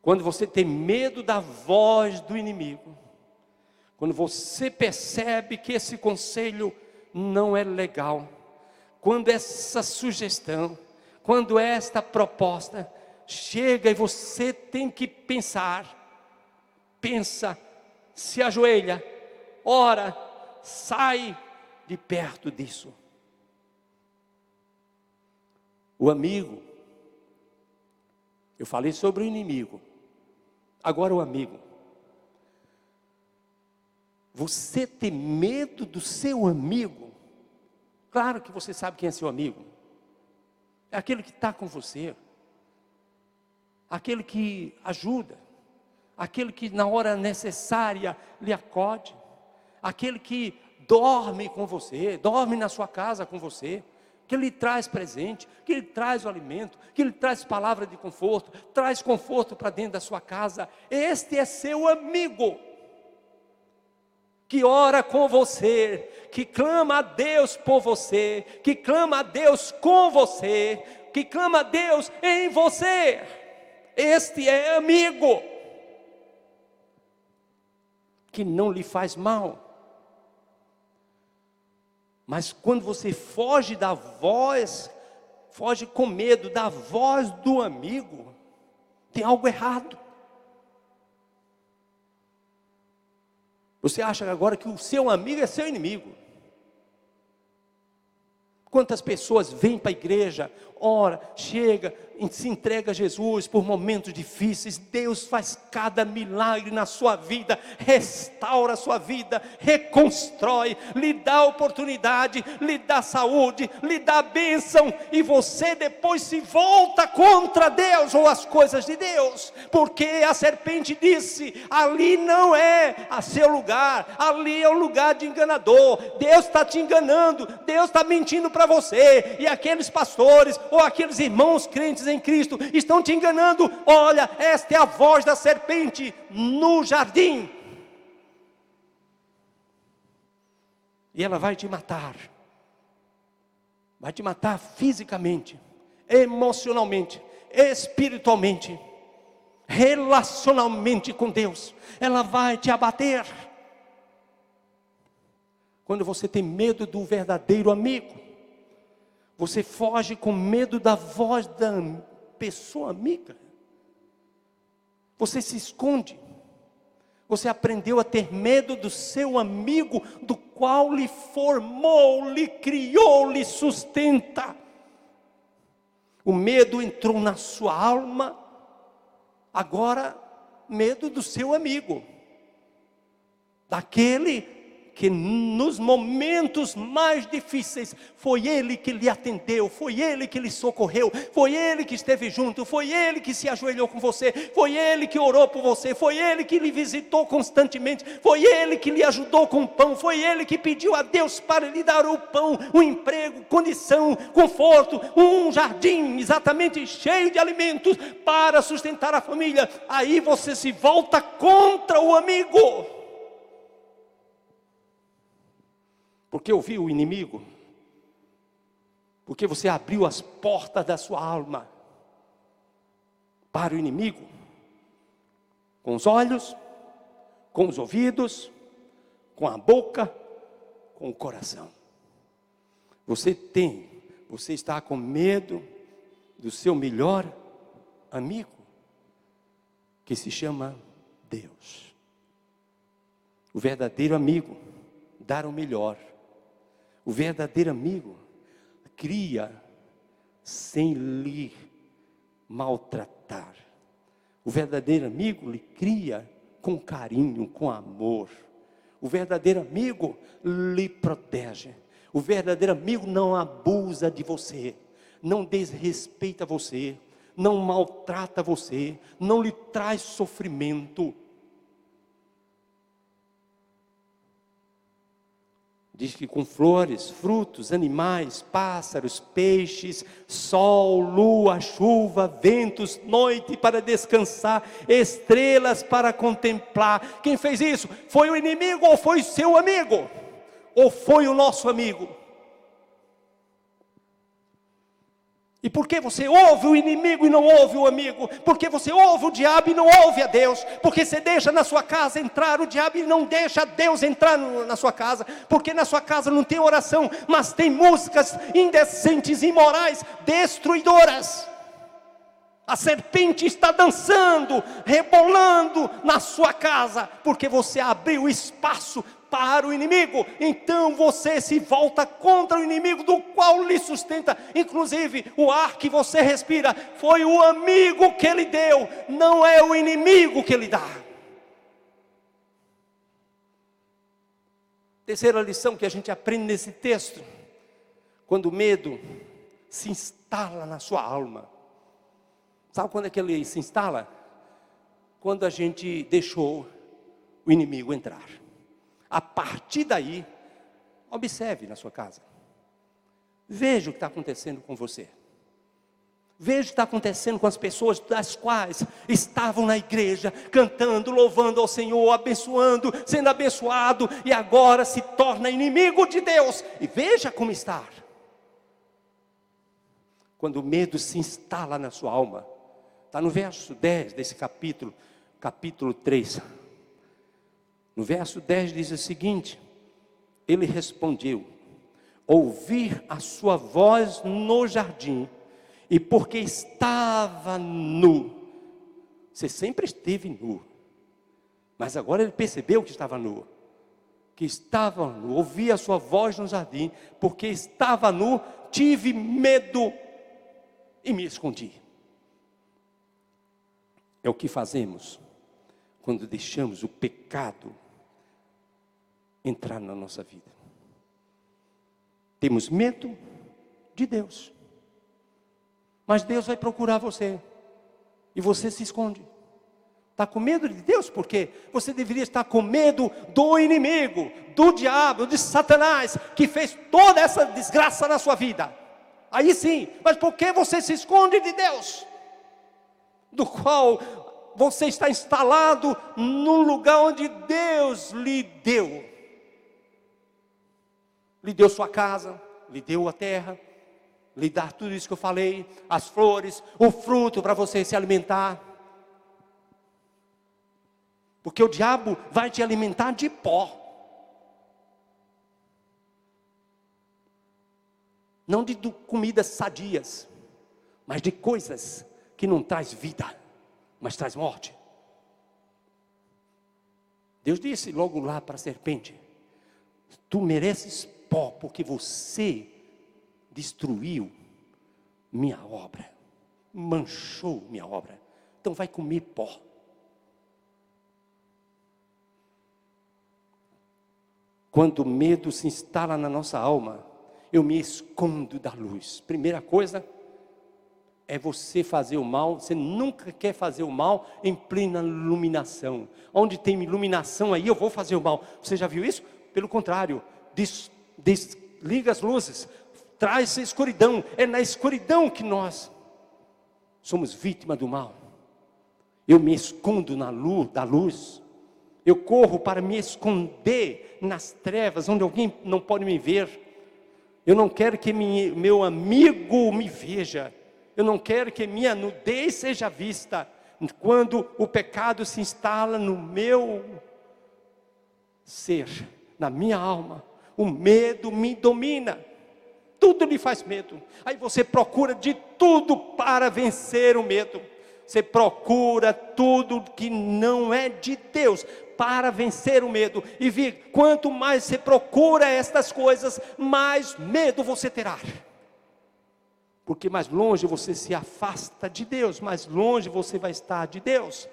Speaker 5: Quando você tem medo da voz do inimigo, quando você percebe que esse conselho não é legal, quando essa sugestão, quando esta proposta chega e você tem que pensar, pensa, se ajoelha, ora, sai de perto disso. O amigo, eu falei sobre o inimigo, agora o amigo. Você tem medo do seu amigo? Claro que você sabe quem é seu amigo. É aquele que está com você, aquele que ajuda, aquele que na hora necessária lhe acode, aquele que dorme com você, dorme na sua casa com você, que Ele traz presente, que Ele traz o alimento, que Ele traz palavra de conforto, traz conforto para dentro da sua casa. Este é seu amigo, que ora com você, que clama a Deus por você, que clama a Deus com você, que clama a Deus em você. Este é amigo, que não lhe faz mal. Mas quando você foge da voz, foge com medo da voz do amigo, tem algo errado. Você acha agora que o seu amigo é seu inimigo. Quantas pessoas vêm para a igreja, ora, chega, se entrega a Jesus por momentos difíceis. Deus faz cada milagre na sua vida, restaura a sua vida, reconstrói, lhe dá oportunidade, lhe dá saúde, lhe dá bênção, e você depois se volta contra Deus ou as coisas de Deus, porque a serpente disse: ali não é a seu lugar, ali é o lugar de enganador. Deus está te enganando, Deus está mentindo para você, e aqueles pastores ou aqueles irmãos crentes em Cristo estão te enganando. Olha, esta é a voz da serpente no jardim, e ela vai te matar fisicamente, emocionalmente, espiritualmente, relacionalmente com Deus. Ela vai te abater. Quando você tem medo do verdadeiro amigo, você foge com medo da voz da pessoa amiga. Você se esconde. Você aprendeu a ter medo do seu amigo, do qual lhe formou, lhe criou, lhe sustenta. O medo entrou na sua alma. Agora, medo do seu amigo, daquele que nos momentos mais difíceis, foi Ele que lhe atendeu, foi Ele que lhe socorreu, foi Ele que esteve junto, foi Ele que se ajoelhou com você, foi Ele que orou por você, foi Ele que lhe visitou constantemente, foi Ele que lhe ajudou com o pão, foi Ele que pediu a Deus para lhe dar o pão, um emprego, condição, conforto, um jardim exatamente cheio de alimentos para sustentar a família. Aí você se volta contra o amigo, porque ouviu o inimigo, porque você abriu as portas da sua alma para o inimigo, com os olhos, com os ouvidos, com a boca, com o coração. Você está com medo do seu melhor amigo, que se chama Deus. O verdadeiro amigo dá o melhor. O verdadeiro amigo cria sem lhe maltratar. O verdadeiro amigo lhe cria com carinho, com amor. O verdadeiro amigo lhe protege. O verdadeiro amigo não abusa de você, não desrespeita você, não maltrata você, não lhe traz sofrimento. Diz que com flores, frutos, animais, pássaros, peixes, sol, lua, chuva, ventos, noite para descansar, estrelas para contemplar. Quem fez isso? Foi o inimigo ou foi seu amigo? Ou foi o nosso amigo? E por que você ouve o inimigo e não ouve o amigo? Porque você ouve o diabo e não ouve a Deus? Porque você deixa na sua casa entrar o diabo e não deixa Deus entrar na sua casa? Porque na sua casa não tem oração, mas tem músicas indecentes, imorais, destruidoras. A serpente está dançando, rebolando na sua casa, porque você abriu espaço para o inimigo. Então você se volta contra o inimigo, do qual lhe sustenta. Inclusive o ar que você respira foi o amigo que ele deu, não é o inimigo que ele dá. Terceira lição que a gente aprende nesse texto: quando o medo se instala na sua alma. Sabe quando é que ele se instala? Quando a gente deixou o inimigo entrar. A partir daí, Observe na sua casa. Veja o que está acontecendo com você. Veja o que está acontecendo com as pessoas das quais estavam na igreja, cantando, louvando ao Senhor, abençoando, sendo abençoado, e agora se torna inimigo de Deus. E veja como está. Quando o medo se instala na sua alma, está no verso 10 desse capítulo 3. No verso 10 diz o seguinte: ele respondeu: ouvir a sua voz no jardim, e porque estava nu. Você sempre esteve nu, mas agora ele percebeu que estava nu. Ouvi a sua voz no jardim, porque estava nu, tive medo e me escondi. É o que fazemos quando deixamos o pecado entrar na nossa vida. Temos medo de Deus, mas Deus vai procurar você, e você se esconde. Está com medo de Deus? Porque você deveria estar com medo do inimigo, do diabo, de Satanás, que fez toda essa desgraça na sua vida. Aí sim, mas por que você se esconde de Deus? Do qual você está instalado num lugar onde Deus lhe deu. Lhe deu sua casa, lhe deu a terra, lhe dá tudo isso que eu falei, as flores, o fruto para você se alimentar. Porque o diabo vai te alimentar de pó. Não de comidas sadias, mas de coisas que não traz vida, mas traz morte. Deus disse logo lá para a serpente: tu mereces pó, porque você destruiu minha obra, manchou minha obra, então vai comer pó. Quando o medo se instala na nossa alma, eu me escondo da luz. Primeira coisa é você fazer o mal. Você nunca quer fazer o mal em plena iluminação. Onde tem iluminação aí, eu vou fazer o mal. Você já viu isso? Pelo contrário, desliga as luzes, traz a escuridão. É na escuridão que nós somos vítima do mal. Eu me escondo na luz da luz. Eu corro para me esconder nas trevas, onde alguém não pode me ver. Eu não quero que meu amigo me veja. Eu não quero que minha nudez seja vista. Quando o pecado se instala no meu ser, na minha alma, o medo me domina. Tudo lhe faz medo. Aí você procura de tudo para vencer o medo. Você procura tudo que não é de Deus para vencer o medo. E quanto mais você procura estas coisas, mais medo você terá. Porque mais longe você se afasta de Deus, mais longe você vai estar de Deus.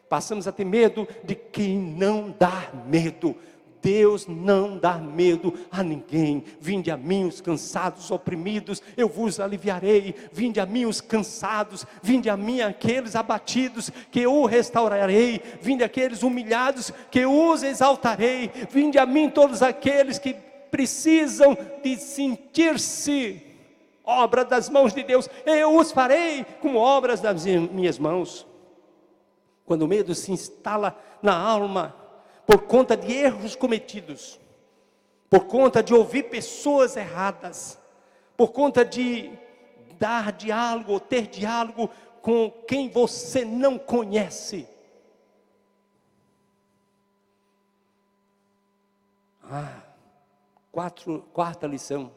Speaker 5: Passamos a ter medo de quem não dá medo. Deus não dá medo a ninguém. Vinde a mim os cansados, oprimidos, eu vos aliviarei. Vinde a mim os cansados, vinde a mim aqueles abatidos, que eu restaurarei. Vinde aqueles humilhados, que eu os exaltarei. Vinde a mim todos aqueles que precisam de sentir-se obra das mãos de Deus. Eu os farei como obras das minhas mãos. Quando o medo se instala na alma, por conta de erros cometidos, por conta de ouvir pessoas erradas, por conta de dar diálogo, ou ter diálogo com quem você não conhece. Quarta lição: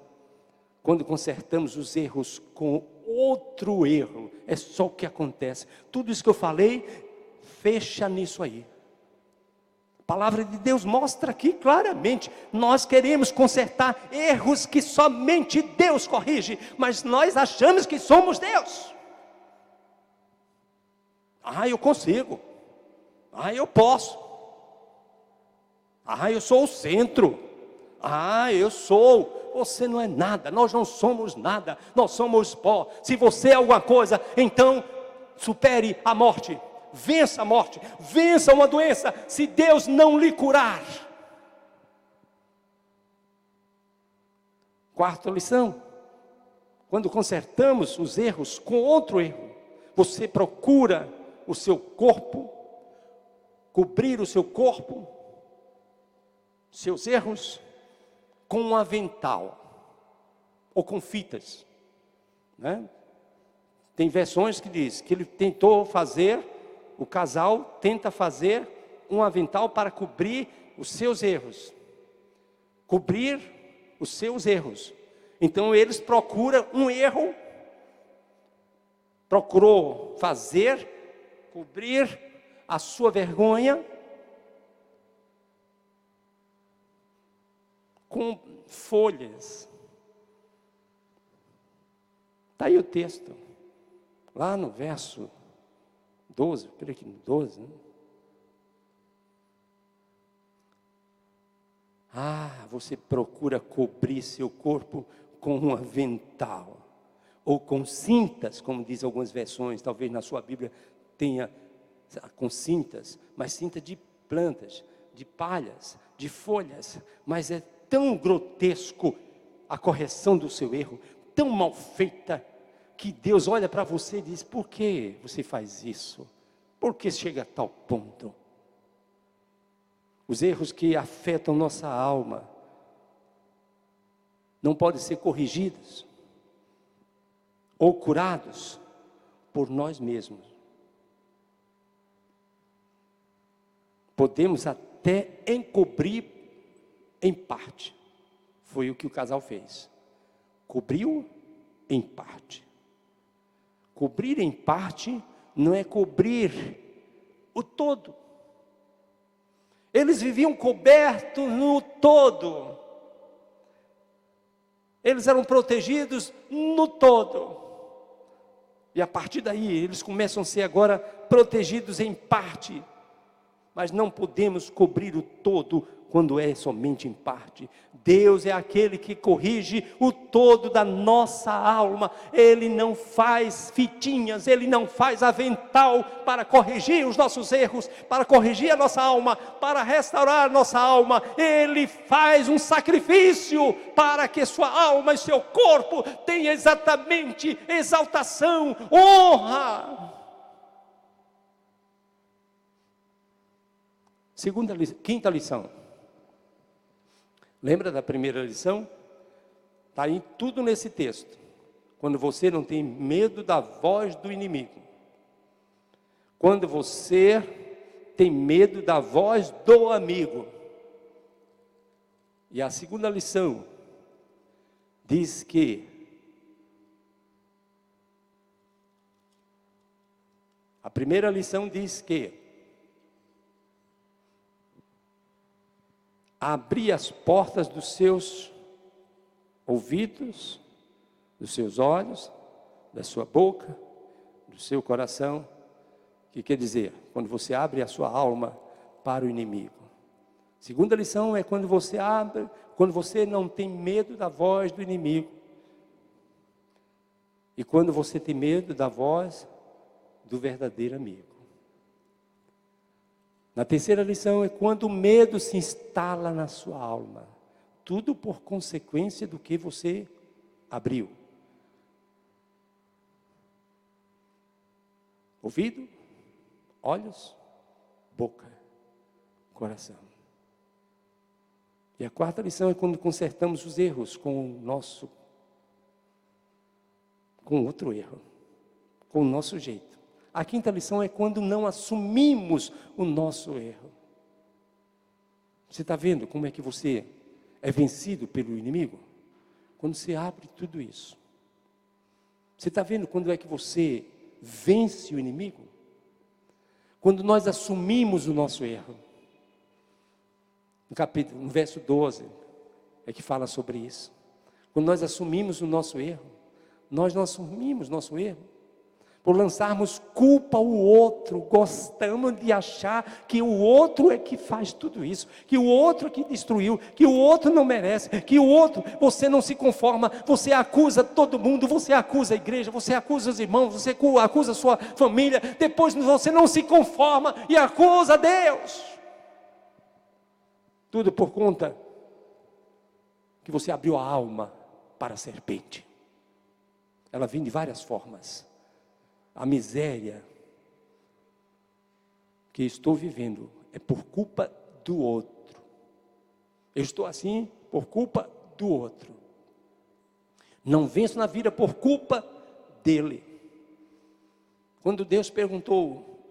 Speaker 5: quando consertamos os erros com outro erro, é só o que acontece. Tudo isso que eu falei, fecha nisso aí. A palavra de Deus mostra aqui claramente. Nós queremos consertar erros que somente Deus corrige, mas nós achamos que somos Deus. Eu consigo. Eu posso. Eu sou o centro. Eu sou. Você não é nada. Nós não somos nada. Nós somos pó. Se você é alguma coisa, então supere a morte. Vença a morte, vença uma doença, se Deus não lhe curar. Quarta lição: quando consertamos os erros com outro erro, você procura o seu corpo, cobrir o seu corpo, seus erros, com um avental ou com fitas, né? Tem versões que diz que ele tentou fazer, o casal tenta fazer um avental para cobrir os seus erros. Cobrir os seus erros. Então eles procuram um erro, procurou fazer, cobrir a sua vergonha com folhas. Está aí o texto, lá no verso 12, creio que no 12, né? Você procura cobrir seu corpo com um avental, ou com cintas, como diz algumas versões, talvez na sua Bíblia tenha com cintas, mas cinta de plantas, de palhas, de folhas, mas é tão grotesco a correção do seu erro, tão mal feita, que Deus olha para você e diz: por que você faz isso? Por que chega a tal ponto? Os erros que afetam nossa alma não podem ser corrigidos ou curados por nós mesmos. Podemos até encobrir em parte. Foi o que o casal fez. Cobriu em parte. Cobrir em parte não é cobrir o todo. Eles viviam cobertos no todo. Eles eram protegidos no todo. E a partir daí, eles começam a ser agora protegidos em parte. Mas não podemos cobrir o todo quando é somente em parte. Deus é aquele que corrige o todo da nossa alma. Ele não faz fitinhas, Ele não faz avental para corrigir os nossos erros, para corrigir a nossa alma, para restaurar a nossa alma. Ele faz um sacrifício para que sua alma e seu corpo tenham exatamente exaltação, honra. Quinta lição. Lembra da primeira lição? Está aí tudo nesse texto. Quando você não tem medo da voz do inimigo. Quando você tem medo da voz do amigo. E a segunda lição diz que a primeira lição diz que abrir as portas dos seus ouvidos, dos seus olhos, da sua boca, do seu coração. O que quer dizer? Quando você abre a sua alma para o inimigo. Segunda lição é quando você abre, quando você não tem medo da voz do inimigo. E quando você tem medo da voz do verdadeiro amigo. Na terceira lição é quando o medo se instala na sua alma. Tudo por consequência do que você abriu. Ouvido, olhos, boca, coração. E a quarta lição é quando consertamos os erros com outro erro, com o nosso jeito. A quinta lição é quando não assumimos o nosso erro. Você está vendo como é que você é vencido pelo inimigo? Quando você abre tudo isso. Você está vendo quando é que você vence o inimigo? Quando nós assumimos o nosso erro. No verso 12, é que fala sobre isso. Quando nós assumimos o nosso erro, nós não assumimos nosso erro. Por lançarmos culpa ao outro, gostamos de achar que o outro é que faz tudo isso, que o outro é que destruiu, que o outro não merece, que o outro, você não se conforma, você acusa todo mundo, você acusa a igreja, você acusa os irmãos, você acusa a sua família, depois você não se conforma e acusa Deus. Tudo por conta que você abriu a alma para a serpente. Ela vem de várias formas. A miséria que estou vivendo é por culpa do outro. Eu estou assim por culpa do outro. Não venço na vida por culpa dele. Quando Deus perguntou,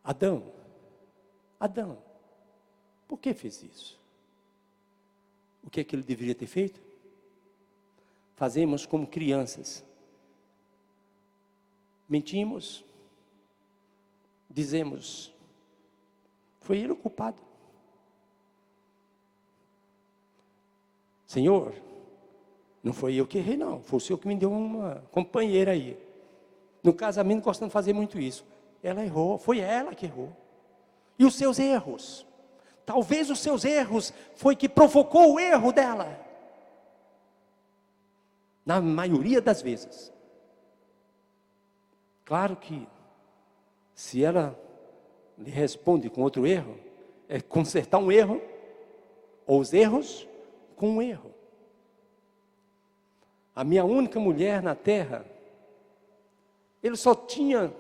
Speaker 5: Adão, por que fez isso? O que é que ele deveria ter feito? Fazemos como crianças. Mentimos, dizemos, foi ele o culpado. Senhor, não foi eu que errei não, foi o Senhor que me deu uma companheira aí. No casamento gostando de fazer muito isso. Ela errou, foi ela que errou. E os seus erros? Talvez os seus erros foi que provocou o erro dela. Na maioria das vezes. Claro que, se ela lhe responde com outro erro, é consertar um erro, ou os erros com um erro. A minha única mulher na terra, ele só tinha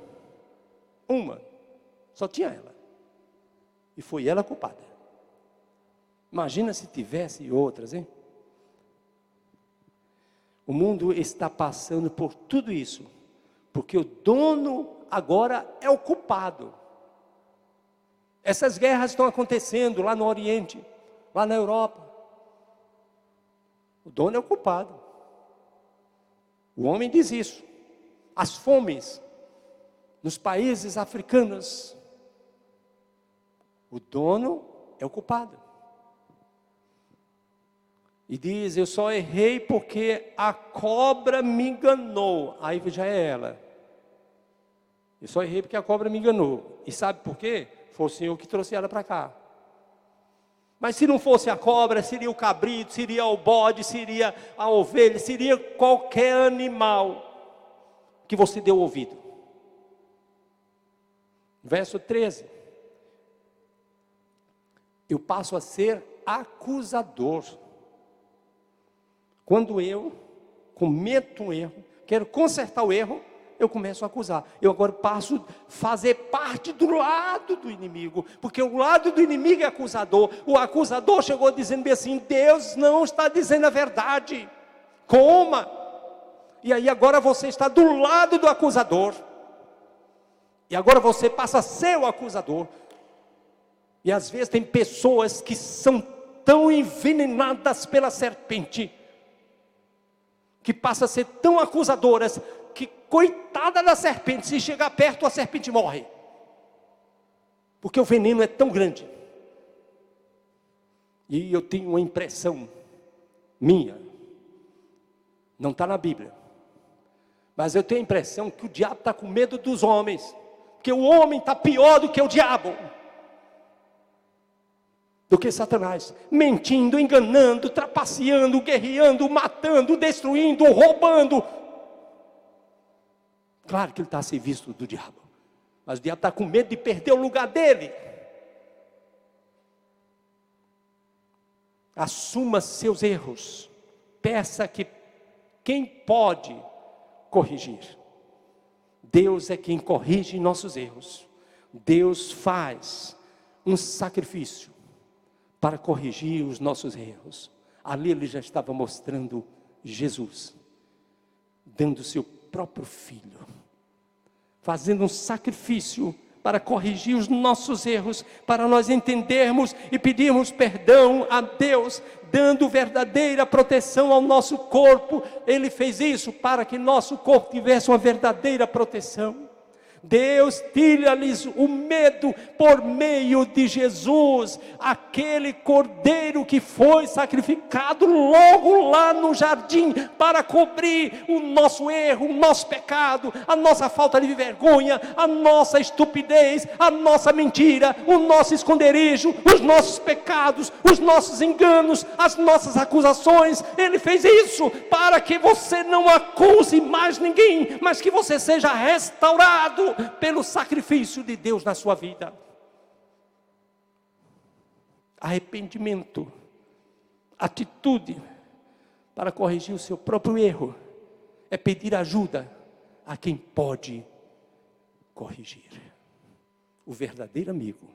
Speaker 5: uma, só tinha ela. E foi ela a culpada. Imagina se tivesse outras, hein? O mundo está passando por tudo isso, porque o dono agora é o culpado. Essas guerras estão acontecendo lá no Oriente, lá na Europa. O dono é o culpado. O homem diz isso. As fomes nos países africanos, o dono é o culpado. E diz, eu só errei porque a cobra me enganou. Aí já é ela. Eu só errei porque a cobra me enganou. E sabe por quê? Foi o Senhor que trouxe ela para cá. Mas se não fosse a cobra, seria o cabrito, seria o bode, seria a ovelha, seria qualquer animal que você deu ouvido. Verso 13. Eu passo a ser acusador. Quando eu cometo um erro, quero consertar o erro, eu começo a acusar. Eu agora passo a fazer parte do lado do inimigo, porque o lado do inimigo é acusador. O acusador chegou dizendo assim, Deus não está dizendo a verdade, coma. E aí agora você está do lado do acusador. E agora você passa a ser o acusador. E às vezes tem pessoas que são tão envenenadas pela serpente, que passam a ser tão acusadoras, que coitada da serpente, se chegar perto a serpente morre. Porque o veneno é tão grande. E eu tenho uma impressão minha, não está na Bíblia, mas eu tenho a impressão que o diabo está com medo dos homens, porque o homem está pior do que o diabo, do que Satanás, mentindo, enganando, trapaceando, guerreando, matando, destruindo, roubando. Claro que ele está a serviço do diabo, mas o diabo está com medo de perder o lugar dele. Assuma seus erros, peça que quem pode corrigir. Deus é quem corrige nossos erros. Deus faz um sacrifício para corrigir os nossos erros. Ali ele já estava mostrando Jesus, dando seu próprio filho, fazendo um sacrifício para corrigir os nossos erros, para nós entendermos e pedirmos perdão a Deus, dando verdadeira proteção ao nosso corpo. Ele fez isso para que nosso corpo tivesse uma verdadeira proteção. Deus tira-lhes o medo por meio de Jesus, aquele cordeiro que foi sacrificado logo lá no jardim, para cobrir o nosso erro, o nosso pecado, a nossa falta de vergonha, a nossa estupidez, a nossa mentira, o nosso esconderijo, os nossos pecados, os nossos enganos, as nossas acusações. Ele fez isso para que você não acuse mais ninguém, mas que você seja restaurado pelo sacrifício de Deus na sua vida. Arrependimento atitude para corrigir o seu próprio erro é pedir ajuda a quem pode corrigir. O verdadeiro amigo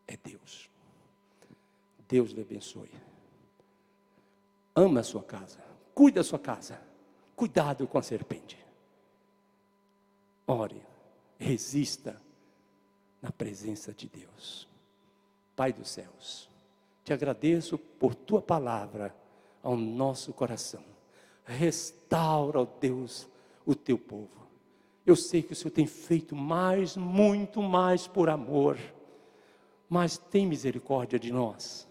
Speaker 5: é Deus. Deus lhe abençoe. Ama a sua casa, cuide da sua casa, cuidado com a serpente. Ore, resista na presença de Deus. Pai dos céus, te agradeço por tua palavra ao nosso coração. Restaura, ó Deus, o teu povo. Eu sei que o Senhor tem feito mais, muito mais por amor, mas tem misericórdia de nós.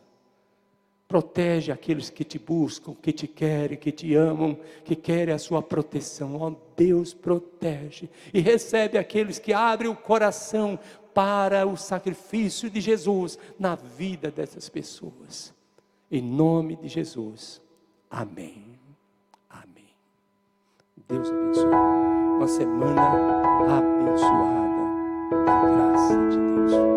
Speaker 5: Protege aqueles que te buscam, que te querem, que te amam, que querem a sua proteção. Ó Deus, protege. E recebe aqueles que abrem o coração para o sacrifício de Jesus na vida dessas pessoas. Em nome de Jesus. Amém. Amém. Deus abençoe. Uma semana abençoada da graça de Deus.